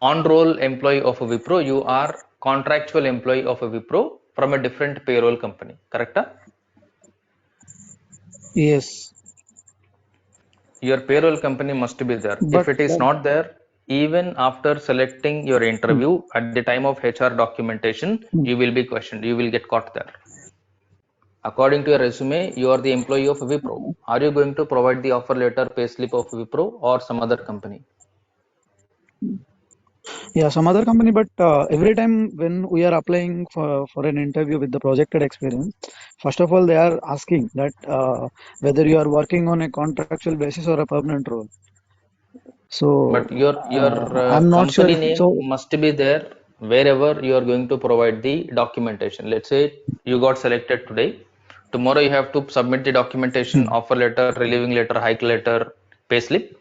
Speaker 2: on-roll employee of a Wipro. You are contractual employee of a Wipro from a different payroll company. Correct?
Speaker 13: Yes,
Speaker 2: Your payroll company must be there. If
Speaker 13: but
Speaker 2: it is not there, even after selecting your
Speaker 13: hmm,
Speaker 2: interview at the time of HR documentation,
Speaker 13: hmm.
Speaker 2: you will be questioned. You will get caught there. According to your resume, you are the employee of Wipro. Are you going to provide the offer letter, payslip of Wipro or some other company?
Speaker 13: Yeah, some other company, but every time when we are applying for an interview with the projected experience, first of all, they are asking that whether you are working on a contractual basis or a permanent role.
Speaker 2: But
Speaker 13: So
Speaker 2: your
Speaker 13: I'm not sure
Speaker 2: company
Speaker 13: if
Speaker 2: name
Speaker 13: so.
Speaker 2: must be there wherever you are going to provide the documentation. Let's say you got selected today. Tomorrow you have to submit the documentation,
Speaker 13: Hmm.
Speaker 2: offer letter, relieving letter, hike letter, payslip.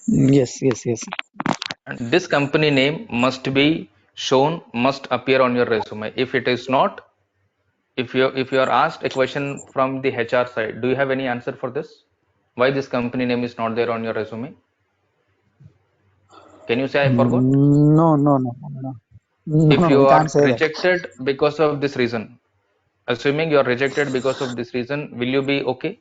Speaker 13: Yes, yes, yes.
Speaker 2: And this company name must be shown, must appear on your resume. If it is not, if you are asked a question from the HR side, do you have any answer for this? Why this company name is not there on your resume? Can you say I forgot?
Speaker 13: No, no, no, no, no,
Speaker 2: If
Speaker 13: no.
Speaker 2: you
Speaker 13: We can't
Speaker 2: are
Speaker 13: say that.
Speaker 2: rejected because of this reason, assuming you are rejected because of this reason, will you be okay?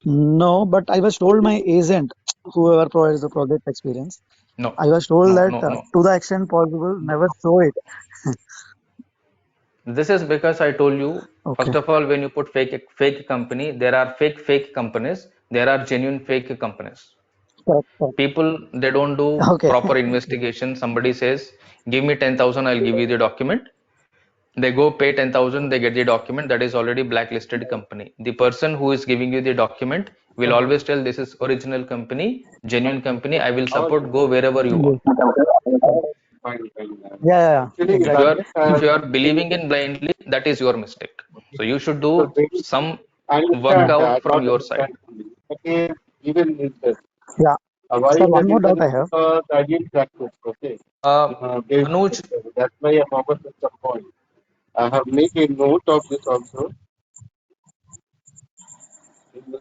Speaker 13: No, but I was told my agent, whoever provides the project experience,
Speaker 2: No,
Speaker 13: I was told
Speaker 2: no,
Speaker 13: that
Speaker 2: no, no.
Speaker 13: to the extent possible, never show it.
Speaker 2: This is because I told you,
Speaker 13: Okay,
Speaker 2: first of all, when you put fake company, there are fake companies, there are genuine fake companies.
Speaker 13: correct, correct.
Speaker 2: People, they don't do
Speaker 13: Okay.
Speaker 2: proper investigation. Somebody says, give me 10,000, I'll give you the document. They go pay 10,000, they get the document. That is already blacklisted company. The person who is giving you the document will always tell, this is original company, genuine company, I will support, go wherever you
Speaker 13: Yes.
Speaker 2: want.
Speaker 13: Yeah, yeah, yeah.
Speaker 7: Actually,
Speaker 2: if you
Speaker 13: Exactly.
Speaker 2: are if you are believing in blindly, that is your mistake. So you should do some
Speaker 7: I understand
Speaker 2: workout
Speaker 7: that,
Speaker 2: from
Speaker 7: not
Speaker 2: your side.
Speaker 7: understand fully. But even in this,
Speaker 13: Yeah.
Speaker 7: why
Speaker 13: Sir,
Speaker 7: the
Speaker 13: one more doubt
Speaker 7: reason
Speaker 13: I
Speaker 7: is
Speaker 13: have.
Speaker 7: because I didn't practice, okay?
Speaker 2: uh,
Speaker 7: Based on
Speaker 2: Anuj,
Speaker 7: this level. That's why I forgot at some point. I have made a note of this also.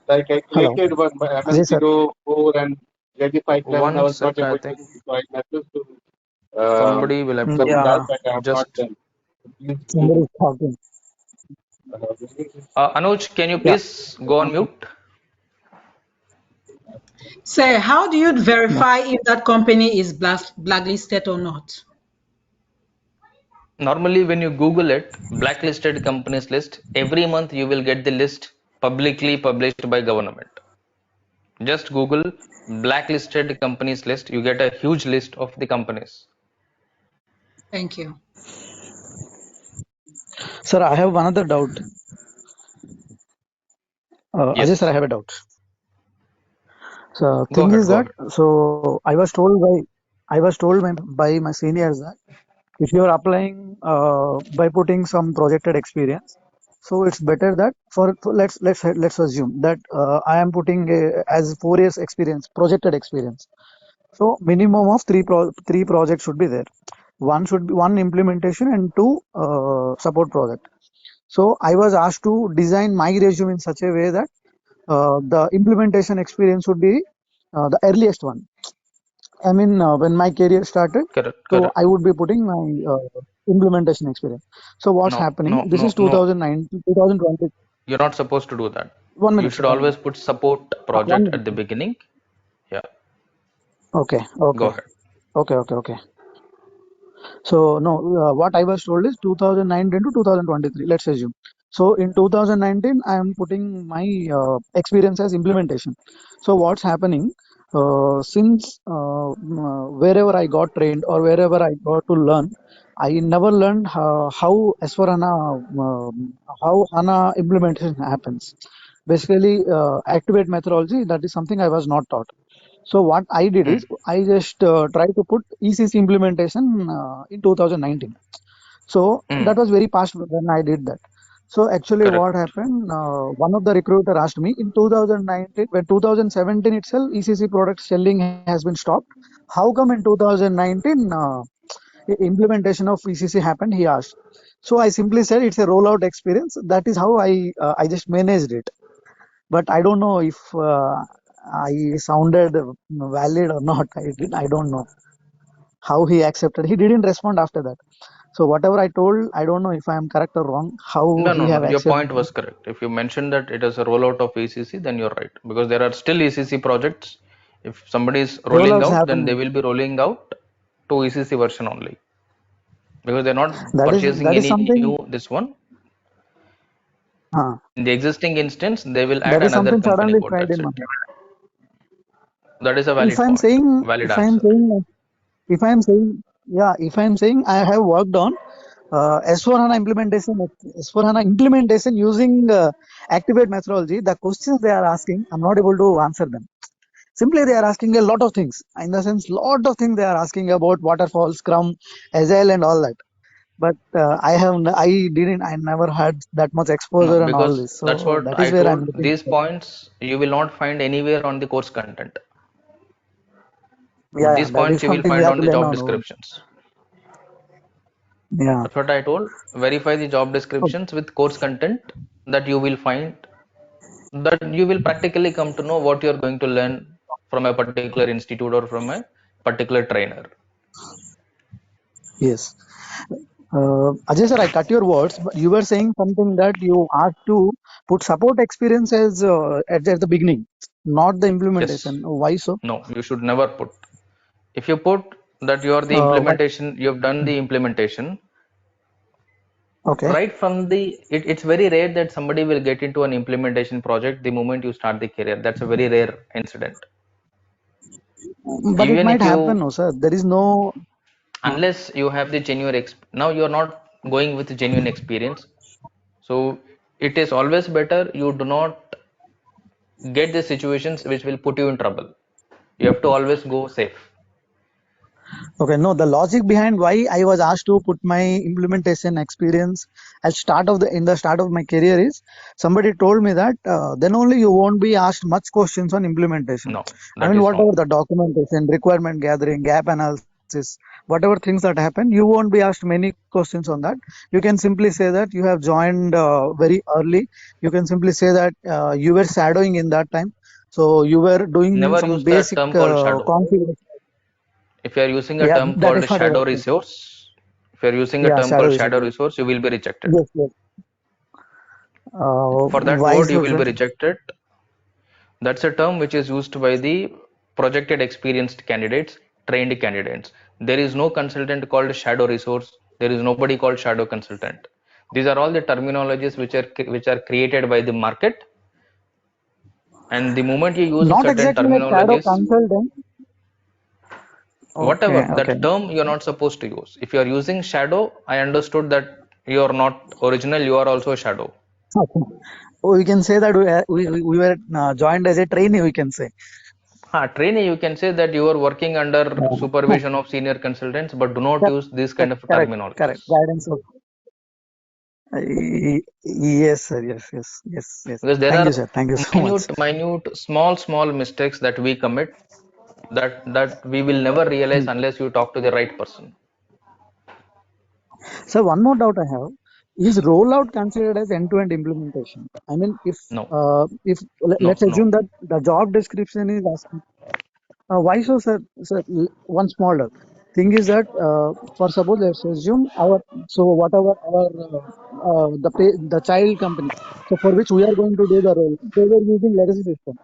Speaker 7: Like I
Speaker 13: Hello.
Speaker 7: created one by
Speaker 13: Ajay sir.
Speaker 7: ML 04 and ready pipeline. I
Speaker 2: one
Speaker 7: was not
Speaker 2: sec, I
Speaker 7: able to
Speaker 2: think
Speaker 7: do. So I messaged to
Speaker 2: somebody will have to
Speaker 7: that
Speaker 13: Yeah.
Speaker 7: that I have not
Speaker 2: just
Speaker 7: done. Please
Speaker 13: Somebody is talking.
Speaker 2: Anuj, can you
Speaker 13: Yeah.
Speaker 2: please go on mute?
Speaker 14: Say, how do you
Speaker 13: Yeah.
Speaker 14: verify if that company is blacklisted or not?
Speaker 2: Normally when you Google it, blacklisted companies list, every month you will get the list publicly published by government. Just Google blacklisted companies list, you get a huge list of the companies.
Speaker 14: Thank you.
Speaker 13: Sir, I have one other doubt. Ajay sir, I
Speaker 2: Yes,
Speaker 13: have a doubt. So
Speaker 2: go
Speaker 13: thing
Speaker 2: ahead,
Speaker 13: is
Speaker 2: go
Speaker 13: that
Speaker 2: ahead.
Speaker 13: I was told by my seniors that if you are applying by putting some projected experience, so it's better that for let's assume that I am putting as 4 years experience, projected experience. So minimum of three projects should be there. One should be one implementation and two support project. So I was asked to design my resume in such a way that the implementation experience would be the earliest one. I mean, when my career started,
Speaker 2: Correct,
Speaker 13: so
Speaker 2: correct.
Speaker 13: I would be putting my implementation experience. So what's
Speaker 2: No,
Speaker 13: happening?
Speaker 2: no,
Speaker 13: This
Speaker 2: no,
Speaker 13: is
Speaker 2: no.
Speaker 13: 2019, 2020.
Speaker 2: You're not supposed to do that.
Speaker 13: One
Speaker 2: You
Speaker 13: minute, sir.
Speaker 2: should
Speaker 13: One
Speaker 2: always
Speaker 13: minute.
Speaker 2: put support
Speaker 13: One
Speaker 2: project
Speaker 13: minute.
Speaker 2: at the beginning. Yeah,
Speaker 13: Okay.
Speaker 2: go
Speaker 13: Okay.
Speaker 2: ahead.
Speaker 13: Okay. Okay. Okay. So no, what I was told is 2019 to 2023. Let's assume. So in 2019, I am putting my experience as implementation. So what's happening? Since wherever I got trained or wherever I got to learn, I never learned how S4HANA, how HANA implementation happens. Basically, activate methodology, that is something I was not taught. So what I did
Speaker 2: Hmm,
Speaker 13: is I just tried to put ECC implementation in 2019. So
Speaker 2: hmm,
Speaker 13: that was very past when I did that. So actually, what
Speaker 2: correct.
Speaker 13: happened? One of the recruiter asked me in 2019, when 2017 itself ECC product selling has been stopped. How come in 2019 implementation of ECC happened? He asked. So I simply said it's a rollout experience. That is how I just managed it. But I don't know if I sounded valid or not. I don't know how he accepted. He didn't respond after that. So whatever I told, I don't know if I am correct or wrong. How
Speaker 2: No,
Speaker 13: he
Speaker 2: no, no.
Speaker 13: have
Speaker 2: Your point
Speaker 13: accepted.
Speaker 2: was correct. If you mentioned that it is a rollout of ECC, then you're right. Because there are still ECC projects. If somebody is rolling
Speaker 13: Rollouts
Speaker 2: out, then they
Speaker 13: happening.
Speaker 2: will be rolling out to ECC version only. Because they're not purchasing
Speaker 13: That is
Speaker 2: any
Speaker 13: something.
Speaker 2: new this one.
Speaker 13: Uh,
Speaker 2: In the existing instance, they will add
Speaker 13: that is
Speaker 2: another
Speaker 13: something
Speaker 2: company
Speaker 13: suddenly
Speaker 2: code.
Speaker 13: straight
Speaker 2: That's
Speaker 13: in my
Speaker 2: it.
Speaker 13: head.
Speaker 2: That is a
Speaker 13: If
Speaker 2: valid
Speaker 13: I'm
Speaker 2: point,
Speaker 13: saying,
Speaker 2: valid
Speaker 13: if I'm
Speaker 2: answer.
Speaker 13: saying, if I'm saying, yeah, if I'm saying I have worked on S4HANA implementation using Activate methodology, the questions they are asking, I'm not able to answer them. Simply, they are asking a lot of things. In the sense, lot of things they are asking about waterfall, Scrum, Agile, and all that. But I never had that much
Speaker 2: No,
Speaker 13: exposure and all
Speaker 2: because
Speaker 13: this.
Speaker 2: that's
Speaker 13: So
Speaker 2: what
Speaker 13: that
Speaker 2: I
Speaker 13: is where I'm
Speaker 2: told.
Speaker 13: looking
Speaker 2: These
Speaker 13: for.
Speaker 2: points you will not find anywhere on the course content.
Speaker 13: Yeah, yeah,
Speaker 2: These
Speaker 13: that is
Speaker 2: points you will
Speaker 13: something we
Speaker 2: find
Speaker 13: have
Speaker 2: on
Speaker 13: to
Speaker 2: the
Speaker 13: learn
Speaker 2: job
Speaker 13: on our own.
Speaker 2: descriptions.
Speaker 13: Yeah.
Speaker 2: That's what I told. Verify the job
Speaker 13: Okay.
Speaker 2: descriptions with course content that you will find, that you will practically come to know what you're going to learn from a particular institute or from a particular trainer.
Speaker 13: Yes. Ajay sir, I cut your words, but you were saying something that you are to put support experiences at the beginning, not the
Speaker 2: Yes.
Speaker 13: implementation. Why so?
Speaker 2: No, you should never put. If you put that you are the
Speaker 13: What?
Speaker 2: implementation, you have done the implementation,
Speaker 13: Okay.
Speaker 2: right from it's very rare that somebody will get into an implementation project the moment you start the career. That's a very rare incident.
Speaker 13: But it
Speaker 2: Even
Speaker 13: might
Speaker 2: if
Speaker 13: happen,
Speaker 2: you,
Speaker 13: no, sir. There is no. Uh,
Speaker 2: unless you have the genuine now you're not going with genuine experience, so it is always better you do not get the situations which will put you in trouble. You have to always go safe.
Speaker 13: Okay, no, the logic behind why I was asked to put my implementation experience at start of the in the start of my career is somebody told me that then only you won't be asked much questions on implementation.
Speaker 2: No,
Speaker 13: I
Speaker 2: that
Speaker 13: mean,
Speaker 2: is wrong.
Speaker 13: whatever the documentation, requirement gathering, gap analysis, whatever things that happen, you won't be asked many questions on that. You can simply say that you have joined very early. You can simply say that you were shadowing in that time, so you were doing
Speaker 2: Never
Speaker 13: some
Speaker 2: use that
Speaker 13: basic
Speaker 2: term called shadow.
Speaker 13: configuration.
Speaker 2: If you are using a
Speaker 13: Yeah,
Speaker 2: term
Speaker 13: that
Speaker 2: called
Speaker 13: is what I was
Speaker 2: shadow
Speaker 13: saying.
Speaker 2: resource, if you are using a
Speaker 13: Yeah,
Speaker 2: term
Speaker 13: shadow
Speaker 2: called
Speaker 13: research.
Speaker 2: shadow resource, you will be rejected.
Speaker 13: Yes, yes.
Speaker 2: For that
Speaker 13: Why
Speaker 2: word you
Speaker 13: so,
Speaker 2: will
Speaker 13: sir?
Speaker 2: be rejected. That's a term which is used by the projected experienced candidates, trained candidates. There is no consultant called shadow resource. There is nobody called shadow consultant. These are all the terminologies which are created by the market. And the moment you use
Speaker 13: Not
Speaker 2: certain
Speaker 13: exactly like shadow
Speaker 2: terminologies,
Speaker 13: consultant.
Speaker 2: whatever
Speaker 13: Okay, okay.
Speaker 2: that term you're not supposed to use. If you are using shadow, I understood that you are not original. You are also a shadow.
Speaker 13: Okay. We can say that we were joined as a trainee, we can say.
Speaker 2: Trainee, you can say that you are working under
Speaker 13: Yeah.
Speaker 2: supervision of senior consultants, but do not use these kind of
Speaker 13: Correct, correct.
Speaker 2: terminologies.
Speaker 13: Guidance of. Yes, sir. Yes, yes, yes, yes.
Speaker 2: Because there
Speaker 13: Thank you,
Speaker 2: are
Speaker 13: sir. Thank you so much.
Speaker 2: minute, small mistakes that we commit that we will never realize
Speaker 13: Hmm.
Speaker 2: unless you talk to the right person.
Speaker 13: So one more doubt I have. is rollout considered as end-to-end implementation? I mean,
Speaker 2: No,
Speaker 13: let's
Speaker 2: no.
Speaker 13: assume that the job description is asking, why so, sir? Sir, one smaller thing is that, for suppose let's assume whatever our the child company, so for which we are going to do the role, they were using legacy system.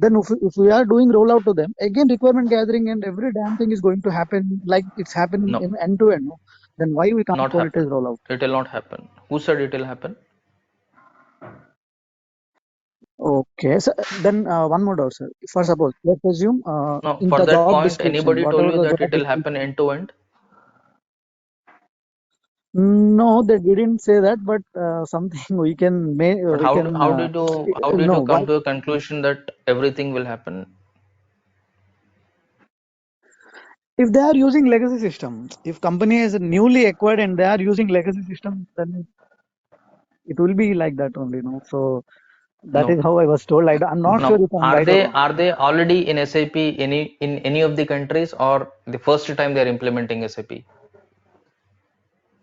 Speaker 13: Then if we are doing rollout to them, again requirement gathering and every damn thing is going to happen like it's happening
Speaker 2: No,
Speaker 13: in end to end. No? Then why we can't
Speaker 2: not
Speaker 13: call it as
Speaker 2: happen.
Speaker 13: rollout?
Speaker 2: It will not happen. Who said it will happen?
Speaker 13: Okay, so then one more doubt, sir. For suppose, let's assume
Speaker 2: No,
Speaker 13: in
Speaker 2: for
Speaker 13: the
Speaker 2: that
Speaker 13: job
Speaker 2: point,
Speaker 13: description,
Speaker 2: anybody told
Speaker 13: whatever
Speaker 2: you
Speaker 13: the
Speaker 2: that
Speaker 13: job
Speaker 2: it will happen
Speaker 13: description.
Speaker 2: end to end?
Speaker 13: No, they didn't say that, but something
Speaker 2: But
Speaker 13: we can
Speaker 2: how did you
Speaker 13: no. Why?
Speaker 2: come to a conclusion that everything will happen?
Speaker 13: If they are using legacy system, if company is newly acquired and they are using legacy system, then it will be like that only. No, so that is
Speaker 2: No.
Speaker 13: how I was told. I'm not sure
Speaker 2: Now,
Speaker 13: if I'm right or wrong.
Speaker 2: are they already in SAP in any of the countries, or the first time they are implementing SAP?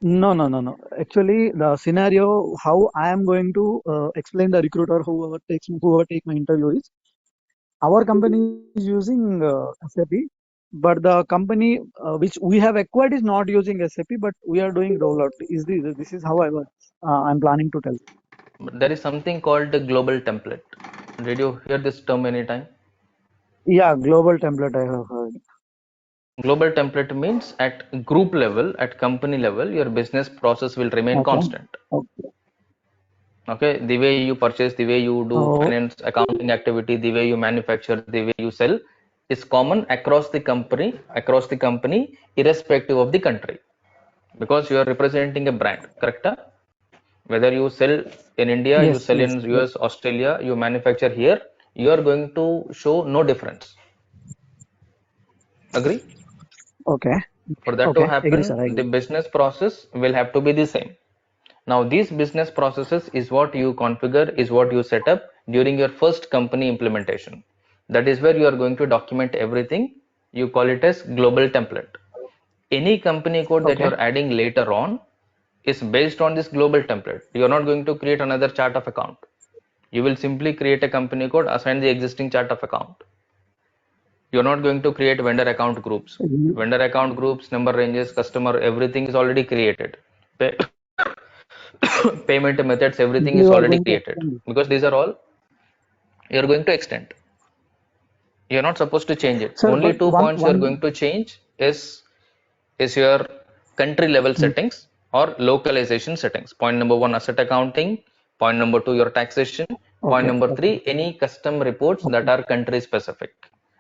Speaker 13: No, no, no, no. Actually, the scenario how I am going to explain the recruiter whoever take my interview is our company is using SAP, but the company which we have acquired is not using SAP, but we are doing rollout. This is how I'm planning to tell.
Speaker 2: There is something called the global template. Did you hear this term anytime?
Speaker 13: Yeah, global template I have heard.
Speaker 2: Global template means at group level, at company level, your business process will remain
Speaker 13: Okay.
Speaker 2: constant.
Speaker 13: Okay.
Speaker 2: Okay, the way you purchase, the way you do
Speaker 13: Oh,
Speaker 2: finance, accounting activity, the way you manufacture, the way you sell is common across the company, irrespective of the country, because you are representing a brand, correct? Whether you sell in India, you
Speaker 13: yes,
Speaker 2: sell
Speaker 13: yes,
Speaker 2: in
Speaker 13: yes.
Speaker 2: US, Australia, you manufacture here, you are going to show no difference. Agree?
Speaker 13: Okay.
Speaker 2: For that to
Speaker 13: Okay. Agree, sir.
Speaker 2: happen,
Speaker 13: I
Speaker 2: the
Speaker 13: agree.
Speaker 2: business process will have to be the same. Now, these business processes is what you configure, is what you set up during your first company implementation. That is where you are going to document everything. You call it as global template. Any company code that
Speaker 13: Okay.
Speaker 2: you're adding later on is based on this global template. You're not going to create another chart of account. You will simply create a company code, assign the existing chart of account. You're not going to create vendor account groups.
Speaker 13: You
Speaker 2: Vendor account groups, number ranges, customer, everything is already created. Payment methods, everything is
Speaker 13: you are
Speaker 2: already
Speaker 13: going to
Speaker 2: created,
Speaker 13: extend it.
Speaker 2: because these are all you're going to extend. You're not supposed to change it.
Speaker 13: Sir,
Speaker 2: Only
Speaker 13: but
Speaker 2: two points you're going to change is your country level
Speaker 13: mm,
Speaker 2: settings or localization settings. Point number one, asset accounting. Point number two, your taxation. Point
Speaker 13: okay.
Speaker 2: number
Speaker 13: Okay.
Speaker 2: three, any custom reports that
Speaker 13: Okay.
Speaker 2: are country specific.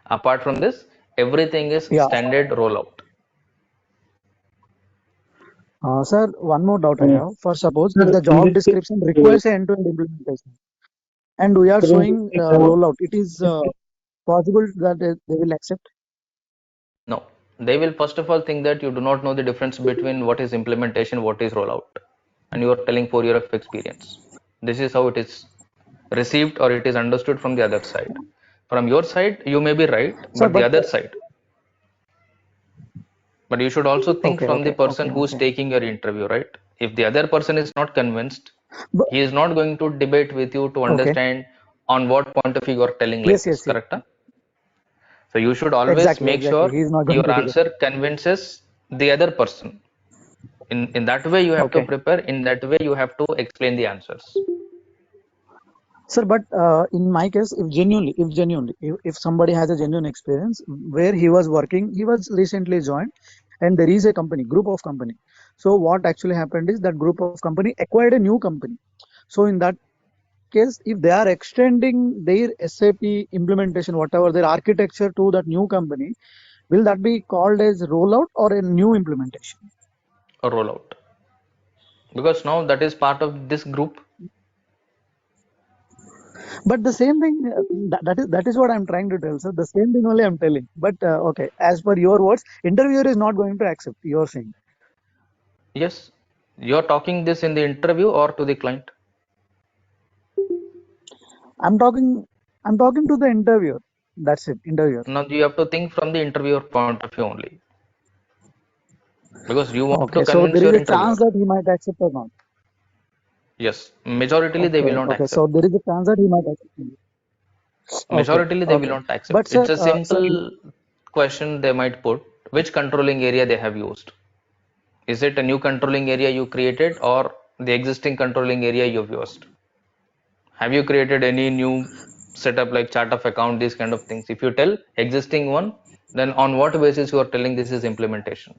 Speaker 2: Apart from this, everything is
Speaker 13: Yeah.
Speaker 2: standard rollout.
Speaker 13: Sir, one more doubt I
Speaker 9: Uh,
Speaker 13: have. For suppose if
Speaker 9: Sir,
Speaker 13: the
Speaker 9: in
Speaker 13: job
Speaker 9: this case,
Speaker 13: description requires end-to-end implementation and we are
Speaker 9: sir, in this
Speaker 13: showing
Speaker 9: case,
Speaker 13: rollout, it is possible that they will accept.
Speaker 2: No, they will first of all think that you do not know the difference between what is implementation, what is rollout, and you are telling 4 years of experience. This is how it is received or it is understood from the other side. From your side, you may be right,
Speaker 13: Sir,
Speaker 2: but the
Speaker 13: but
Speaker 2: other side. But you should also think
Speaker 13: okay,
Speaker 2: from the
Speaker 13: okay,
Speaker 2: person
Speaker 13: okay,
Speaker 2: who is
Speaker 13: okay.
Speaker 2: taking your interview, right? If the other person is not convinced,
Speaker 13: But,
Speaker 2: he is not going to debate with you to
Speaker 13: okay.
Speaker 2: understand on what point of view you are telling like
Speaker 13: Yes,
Speaker 2: this,
Speaker 13: yes, yes.
Speaker 2: correct? So you should always
Speaker 13: Exactly,
Speaker 2: make
Speaker 13: exactly.
Speaker 2: sure
Speaker 13: He is not going
Speaker 2: your
Speaker 13: to do that.
Speaker 2: answer convinces the other person. In that way, you have to
Speaker 13: Okay.
Speaker 2: prepare. In that way, you have to explain the answers.
Speaker 13: Sir, but in my case, if somebody has a genuine experience where he was working, he was recently joined, and there is a group of company. So what actually happened is that group of company acquired a new company. So in that case, if they are extending their SAP implementation, whatever their architecture to that new company, will that be called as rollout or a new implementation?
Speaker 2: A rollout, because now that is part of this group.
Speaker 13: But the same thing, that is what I'm trying to tell. So the same thing only I'm telling. But okay, as per your words, interviewer is not going to accept. You're saying.
Speaker 2: Yes, you're talking this in the interview or to the client.
Speaker 13: I'm talking. I'm talking to the interviewer. That's it, interviewer.
Speaker 2: Now you have to think from the interviewer point of view only, because you want to
Speaker 13: Okay, so there
Speaker 2: convince
Speaker 13: is
Speaker 2: your
Speaker 13: a
Speaker 2: interviewer.
Speaker 13: chance that he might accept or not.
Speaker 2: Yes, majoritarily they
Speaker 13: Okay,
Speaker 2: will not
Speaker 13: okay. So
Speaker 2: accept.
Speaker 13: there is a chance that he might accept. Okay,
Speaker 2: Majoritarily they will
Speaker 13: okay.
Speaker 2: not
Speaker 13: But
Speaker 2: accept.
Speaker 13: sir,
Speaker 2: It's a
Speaker 13: sir,
Speaker 2: simple question they might put. Which controlling area they have used? Is it a new controlling area you created or the existing controlling area you've used? Have you created any new setup like chart of account, these kind of things? If you tell existing one, then on what basis you are telling this is implementation?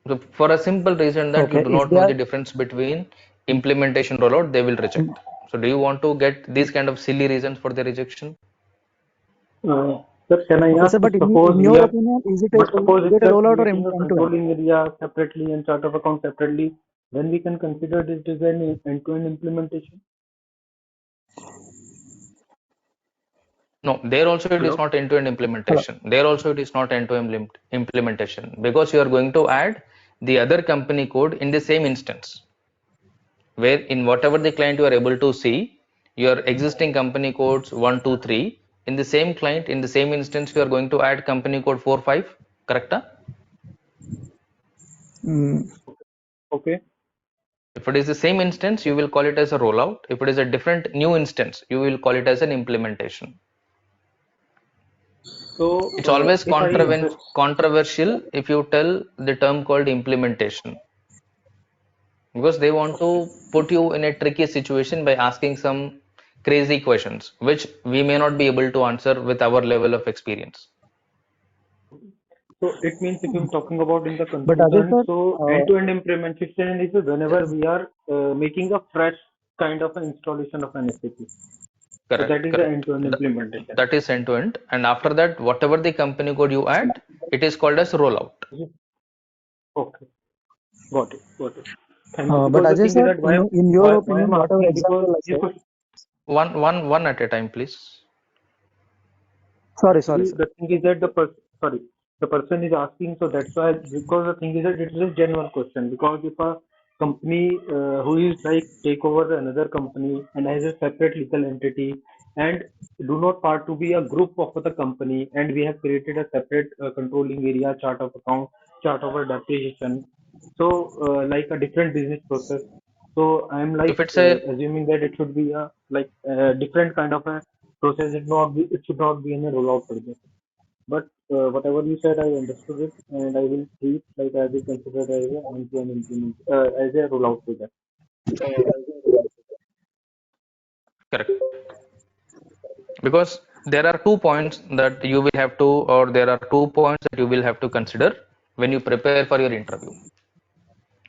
Speaker 2: So for a simple reason that you
Speaker 13: okay.
Speaker 2: do
Speaker 13: If
Speaker 2: not
Speaker 13: they
Speaker 2: know
Speaker 13: are,
Speaker 2: the difference between implementation rollout, they will reject. So do you want to get these kind of silly reasons for the rejection?
Speaker 3: Sir, can I
Speaker 13: okay,
Speaker 3: ask
Speaker 13: sir.
Speaker 3: if
Speaker 13: But
Speaker 3: suppose
Speaker 13: in
Speaker 3: we
Speaker 13: your
Speaker 3: are,
Speaker 13: opinion,
Speaker 3: but suppose
Speaker 13: is
Speaker 3: if
Speaker 13: it a
Speaker 3: we are
Speaker 13: rollout or
Speaker 3: creating a
Speaker 13: end to end?
Speaker 3: controlling area separately and chart of account separately, then we can consider this as an end-to-end implementation.
Speaker 2: No, there also it is
Speaker 3: Hello?
Speaker 2: not end-to-end
Speaker 13: Hello.
Speaker 2: implementation. There also it is not end-to-end implementation because you are going to add the other company code in the same instance where in whatever the client you are able to see your existing company codes 1, 2, 3 in the same client in the same instance you are going to add company code 4, 5, correct?
Speaker 13: Mm,
Speaker 3: Okay.
Speaker 2: If it is the same instance, you will call it as a rollout. If it is a different new instance, you will call it as an implementation.
Speaker 3: So
Speaker 2: It's always
Speaker 3: if I just
Speaker 2: controversial if you tell the term called implementation because they want to put you in a tricky situation by asking some crazy questions which we may not be able to answer with our level of experience.
Speaker 3: so it means if I'm talking about in the
Speaker 13: but Ajay
Speaker 3: conclusion,
Speaker 13: sir,
Speaker 3: so end-to-end implementation is whenever we are making a fresh kind of an installation of an SAP. So that
Speaker 2: Correct,
Speaker 3: is the
Speaker 2: correct.
Speaker 3: end-to-end implementation.
Speaker 2: That is end to end. And after that, whatever the company code you add, it is called as rollout.
Speaker 3: Okay, got it, got it. Thank you.
Speaker 13: but
Speaker 3: Because the
Speaker 13: Ajay
Speaker 3: thing is
Speaker 13: sir,
Speaker 3: that
Speaker 13: in your
Speaker 3: why I'm
Speaker 13: opinion, whatever
Speaker 3: asking because
Speaker 13: example I
Speaker 3: if
Speaker 13: said.
Speaker 2: One at a time, please.
Speaker 13: Sorry, sir.
Speaker 3: the thing is that the person is asking, so that's why, because the thing is that it is a genuine question, because if a company who is like take over another company and has a separate legal entity and do not part to be a group of the company, and we have created a separate controlling area, chart of account, chart of depreciation, so like a different business process. So I'm
Speaker 2: If
Speaker 3: like
Speaker 2: it's a
Speaker 3: assuming that it should be a like different kind of a process. It should not be in a rollout project. But whatever you said, I understood it, and I will treat like as we consider as a end-to-end implement as a rollout project.
Speaker 2: correct because there are 2 points that you will have to, or there are 2 points that you will have to consider when you prepare for your interview.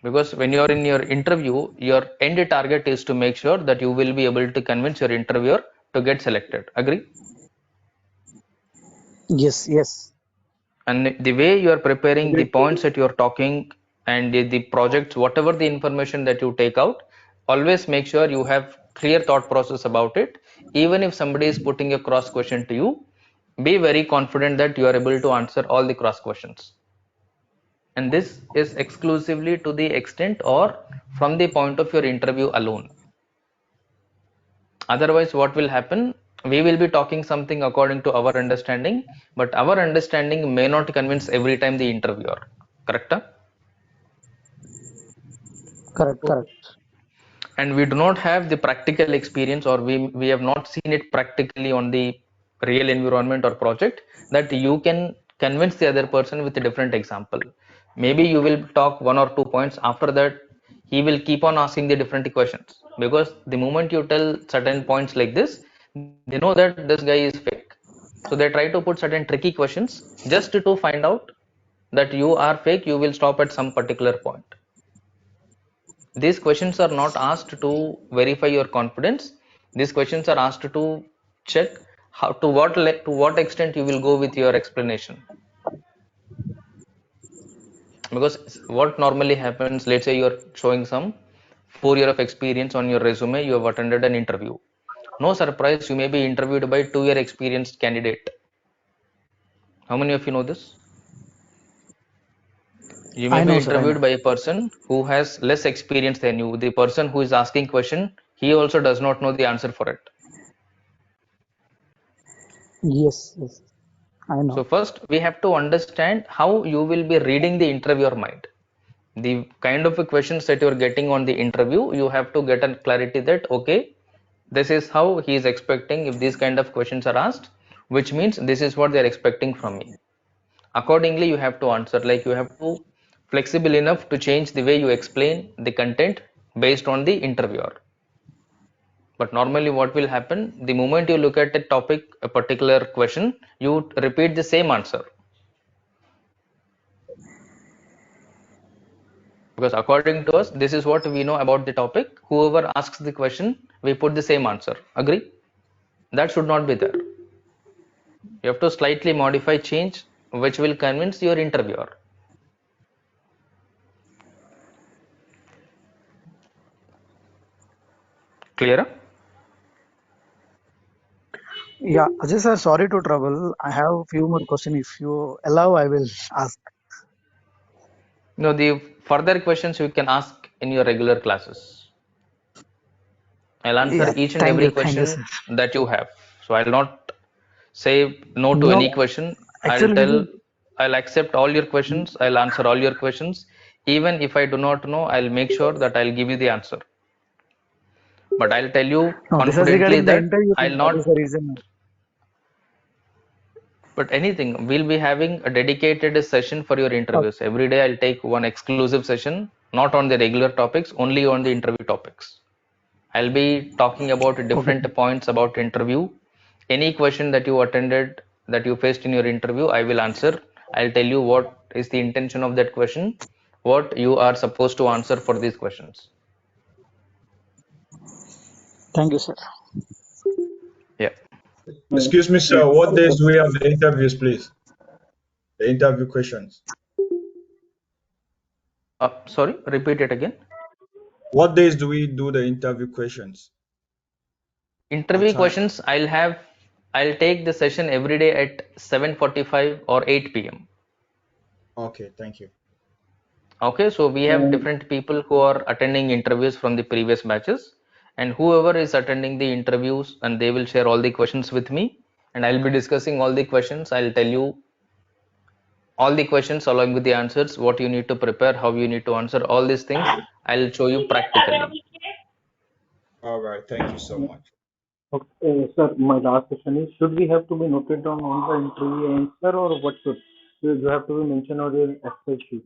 Speaker 2: Because when you are in your interview, your end target is to make sure that you will be able to convince your interviewer to get selected. Agree?
Speaker 13: Yes, yes.
Speaker 2: And the way you are preparing the
Speaker 3: Agreed.
Speaker 2: points that you are talking and the projects, whatever the information that you take out, always make sure you have clear thought process about it. Even if somebody is putting a cross question to you, be very confident that you are able to answer all the cross questions. And this is exclusively to the extent or from the point of your interview alone. Otherwise, what will happen? We will be talking something according to our understanding, but our understanding may not convince every time the interviewer. Correct?
Speaker 13: Correct,
Speaker 3: Okay.
Speaker 13: correct.
Speaker 2: And we do not have the practical experience, or we have not seen it practically on the real environment or project that you can convince the other person with a different example. Maybe you will talk 1 or 2 points, after that he will keep on asking the different questions because the moment you tell certain points like this, they know that this guy is fake, so they try to put certain tricky questions just to find out that you are fake. You will stop at some particular point. These questions are not asked to verify your confidence. These questions are asked to check how to what extent you will go with your explanation. Because what normally happens, let's say you're showing some 4 year of experience on your resume, you have attended an interview. No surprise, you may be interviewed by 2 year experienced candidate. How many of you know this? You may
Speaker 13: I
Speaker 2: be
Speaker 13: know, sir. I
Speaker 2: interviewed
Speaker 13: know.
Speaker 2: by a person who has less experience than you. The person who is asking question, he also does not know the answer for it.
Speaker 13: Yes, yes. I
Speaker 2: So
Speaker 13: know.
Speaker 2: first we have to understand how you will be reading the interviewer mind. The kind of questions that you're getting on the interview, you have to get a clarity that, okay, this is how he is expecting if these kind of questions are asked, which means this is what they're expecting from me. Accordingly, you have to answer, like you have to flexible enough to change the way you explain the content based on the interviewer. But normally what will happen, the moment you look at a topic, a particular question, you repeat the same answer. Because according to us, this is what we know about the topic. Whoever asks the question, we put the same answer. Agree? That should not be there. You have to slightly modify, change, which will convince your interviewer. Clear?
Speaker 13: Yeah, Ajay sir, sorry to trouble. I have a few more questions. If you allow, I will ask.
Speaker 2: No, the further questions you can ask in your regular classes. I'll answer
Speaker 13: Yeah,
Speaker 2: each and every
Speaker 13: thank you,
Speaker 2: question
Speaker 13: sir.
Speaker 2: that you have. So I'll not say no to
Speaker 13: No,
Speaker 2: any question. I'll
Speaker 13: actually,
Speaker 2: tell, I'll accept all your questions. I'll answer all your questions. Even if I do not know, I'll make sure that I'll give you the answer. But I'll tell you
Speaker 13: no, this is
Speaker 2: confidently
Speaker 13: regarding the
Speaker 2: that
Speaker 13: interview
Speaker 2: I'll
Speaker 13: thing. That is the
Speaker 2: not,
Speaker 13: reason.
Speaker 2: but anything, we'll be having a dedicated session for your
Speaker 13: Okay,
Speaker 2: interviews. Every day I'll take one exclusive session, not on the regular topics, only on the interview topics. I'll be talking about
Speaker 13: okay,
Speaker 2: different points about interview. Any question that you attended, that you faced in your interview, I will answer. I'll tell you what is the intention of that question, what you are supposed to answer for these questions.
Speaker 13: thank you, sir.
Speaker 2: Yeah.
Speaker 9: Excuse me, sir. What days do we have the interviews, please? The interview questions.
Speaker 2: Sorry, repeat it again.
Speaker 9: What days do we do the interview questions? The
Speaker 2: Interview
Speaker 9: time.
Speaker 2: questions I'll take the session every day at 7:45 or 8 p.m.
Speaker 9: Okay, thank you.
Speaker 2: Okay, so we have different people who are attending interviews from the previous batches, and whoever is attending the interviews, and they will share all the questions with me, and I'll be discussing all the questions. I'll tell you all the questions along with the answers, what you need to prepare, how you need to answer all these things. I'll show you practically.
Speaker 9: All right, thank you so much.
Speaker 3: Okay, sir, my last question is, should we have to be noted down on the interview answer, or what should you have to be mentioned on your Excel sheet?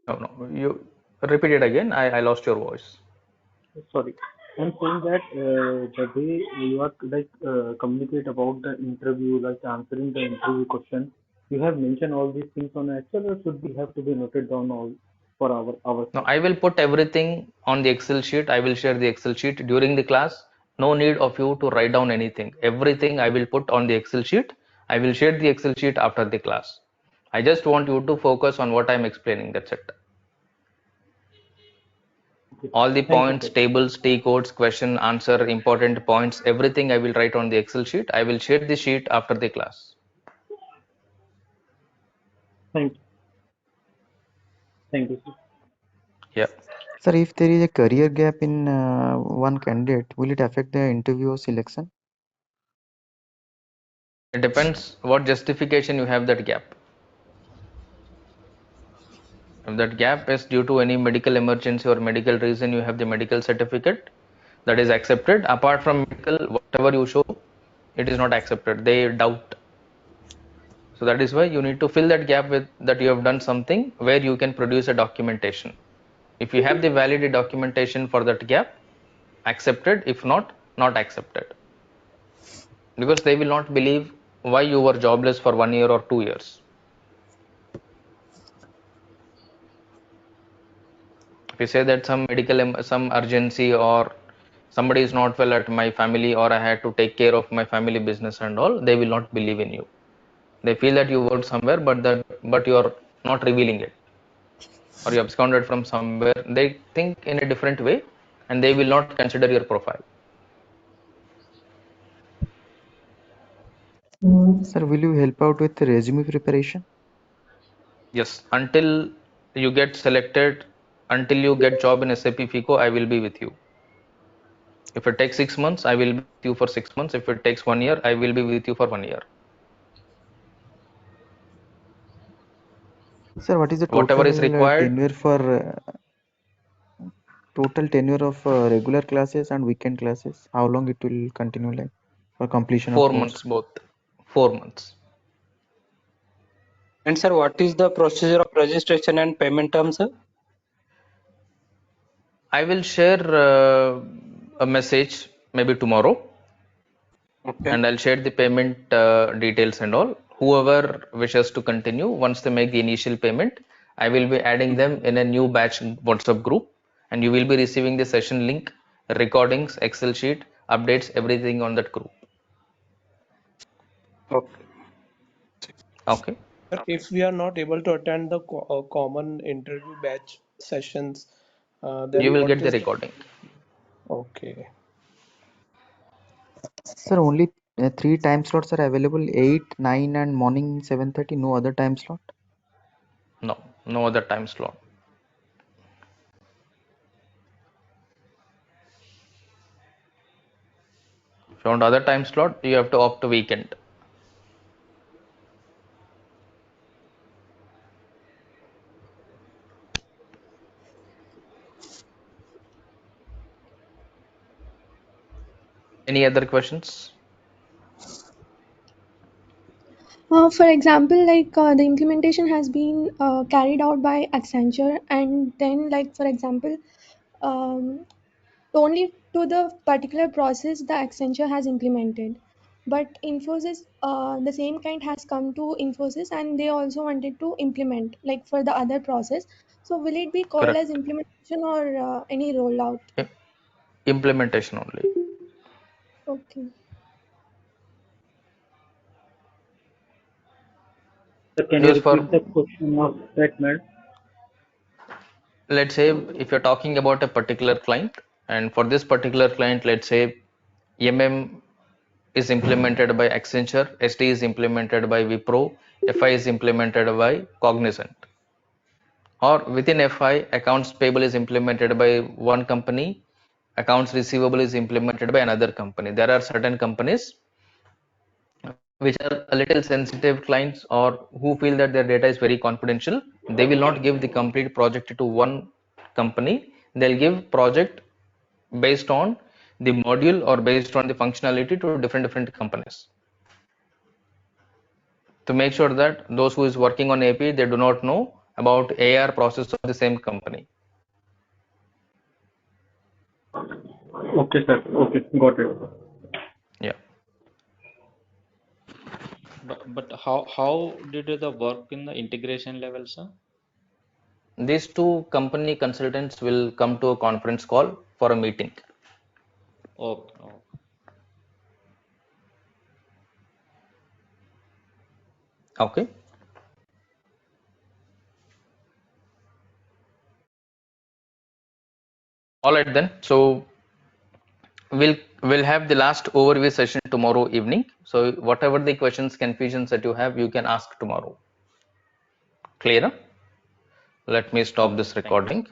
Speaker 2: No, no, you repeat it again. I lost your voice.
Speaker 3: Sorry, I'm saying that the way you are like communicate about the interview, like answering the interview question, you have mentioned all these things on Excel, or should we have to be noted down all for
Speaker 2: Now
Speaker 3: ourselves?
Speaker 2: I will put everything on the Excel sheet. I will share the Excel sheet during the class. No need of you to write down anything. Everything I will put on the Excel sheet. I will share the Excel sheet after the class. I just want you to focus on what I'm explaining. That's it.
Speaker 3: Okay,
Speaker 2: All the
Speaker 3: thank you,
Speaker 2: points,
Speaker 3: sir.
Speaker 2: tables, T codes, question, answer, important points, everything I will write on the Excel sheet. I will share the sheet after the class.
Speaker 3: Thank you, thank you, sir.
Speaker 2: Yeah.
Speaker 11: Sir, if there is a career gap in one candidate, will it affect the interview selection?
Speaker 2: It depends what justification you have that gap. If that gap is due to any medical emergency or medical reason, you have the medical certificate, that is accepted. Apart from medical, whatever you show, it is not accepted. They doubt. So that is why you need to fill that gap with that you have done something where you can produce a documentation. If you have the valid documentation for that gap, accepted. If not, not accepted. Because they will not believe why you were jobless for 1 year or 2 years. If you say that some medical some urgency or somebody is not well at my family or I had to take care of my family business and all, they will not believe in you. They feel that you worked somewhere, but you are not revealing it, or you absconded from somewhere. They think in a different way, and they will not consider your profile.
Speaker 11: Sir, will you help out with the resume preparation?
Speaker 2: Yes, until you get selected, until you get job in SAP FICO, I will be with you. If it takes 6 months, I will be with you for 6 months. If it takes 1 year, I will be with you for 1 year.
Speaker 11: Sir, what is the
Speaker 2: Whatever is required,
Speaker 11: total tenure of regular classes and weekend classes? How long it will continue like for completion of
Speaker 2: 4
Speaker 11: course?
Speaker 2: months both. 4 months.
Speaker 15: And sir, what is the procedure of registration and payment terms, sir?
Speaker 2: I will share a message maybe tomorrow,
Speaker 15: Okay.
Speaker 2: and I'll share the payment details and all. Whoever wishes to continue, once they make the initial payment, I will be adding them in a new batch WhatsApp group, and you will be receiving the session link, recordings, Excel sheet, updates, everything on that group.
Speaker 15: Okay.
Speaker 2: Okay.
Speaker 16: If we are not able to attend the common interview batch sessions,
Speaker 2: You
Speaker 16: then
Speaker 2: will
Speaker 16: what
Speaker 2: get the
Speaker 16: is the...
Speaker 2: recording.
Speaker 16: Okay.
Speaker 11: Sir, only 3 time slots are available: 8, 9, and morning 7:30. No other time slot.
Speaker 2: No, no other time slot. If you want other time slot, you have to opt a weekend. Any other questions?
Speaker 17: For example, like the implementation has been carried out by Accenture, and then, like for example, um, only to the particular process the Accenture has implemented. But Infosys, the same kind has come to Infosys, and they also wanted to implement like for the other process. So will it be called as
Speaker 2: Correct.
Speaker 17: implementation or any rollout?
Speaker 2: I- Implementation only.
Speaker 17: Okay.
Speaker 3: So can you
Speaker 2: Because for,
Speaker 3: repeat the question of that, madam?
Speaker 2: let's say, if you're talking about a particular client, and for this particular client, let's say MM is implemented by Accenture, SD is implemented by Wipro, FI is implemented by Cognizant, or within FI, accounts payable is implemented by one company, accounts receivable is implemented by another company. There are certain companies which are a little sensitive clients, or who feel that their data is very confidential. They will not give the complete project to one company. They'll give project based on the module or based on the functionality to different companies, to make sure that those who is working on AP, they do not know about AR process of the same company.
Speaker 3: Okay, sir. Okay, got it.
Speaker 2: Yeah.
Speaker 4: But how did the work in the integration level, sir?
Speaker 2: These two company consultants will come to a conference call for a meeting.
Speaker 4: Okay. Okay.
Speaker 2: Okay. All right then. So we'll have the last overview session tomorrow evening. So whatever the questions, confusions that you have, you can ask tomorrow. Clear? Let me stop
Speaker 4: Okay.
Speaker 2: this
Speaker 4: Thank you, sir.
Speaker 2: recording.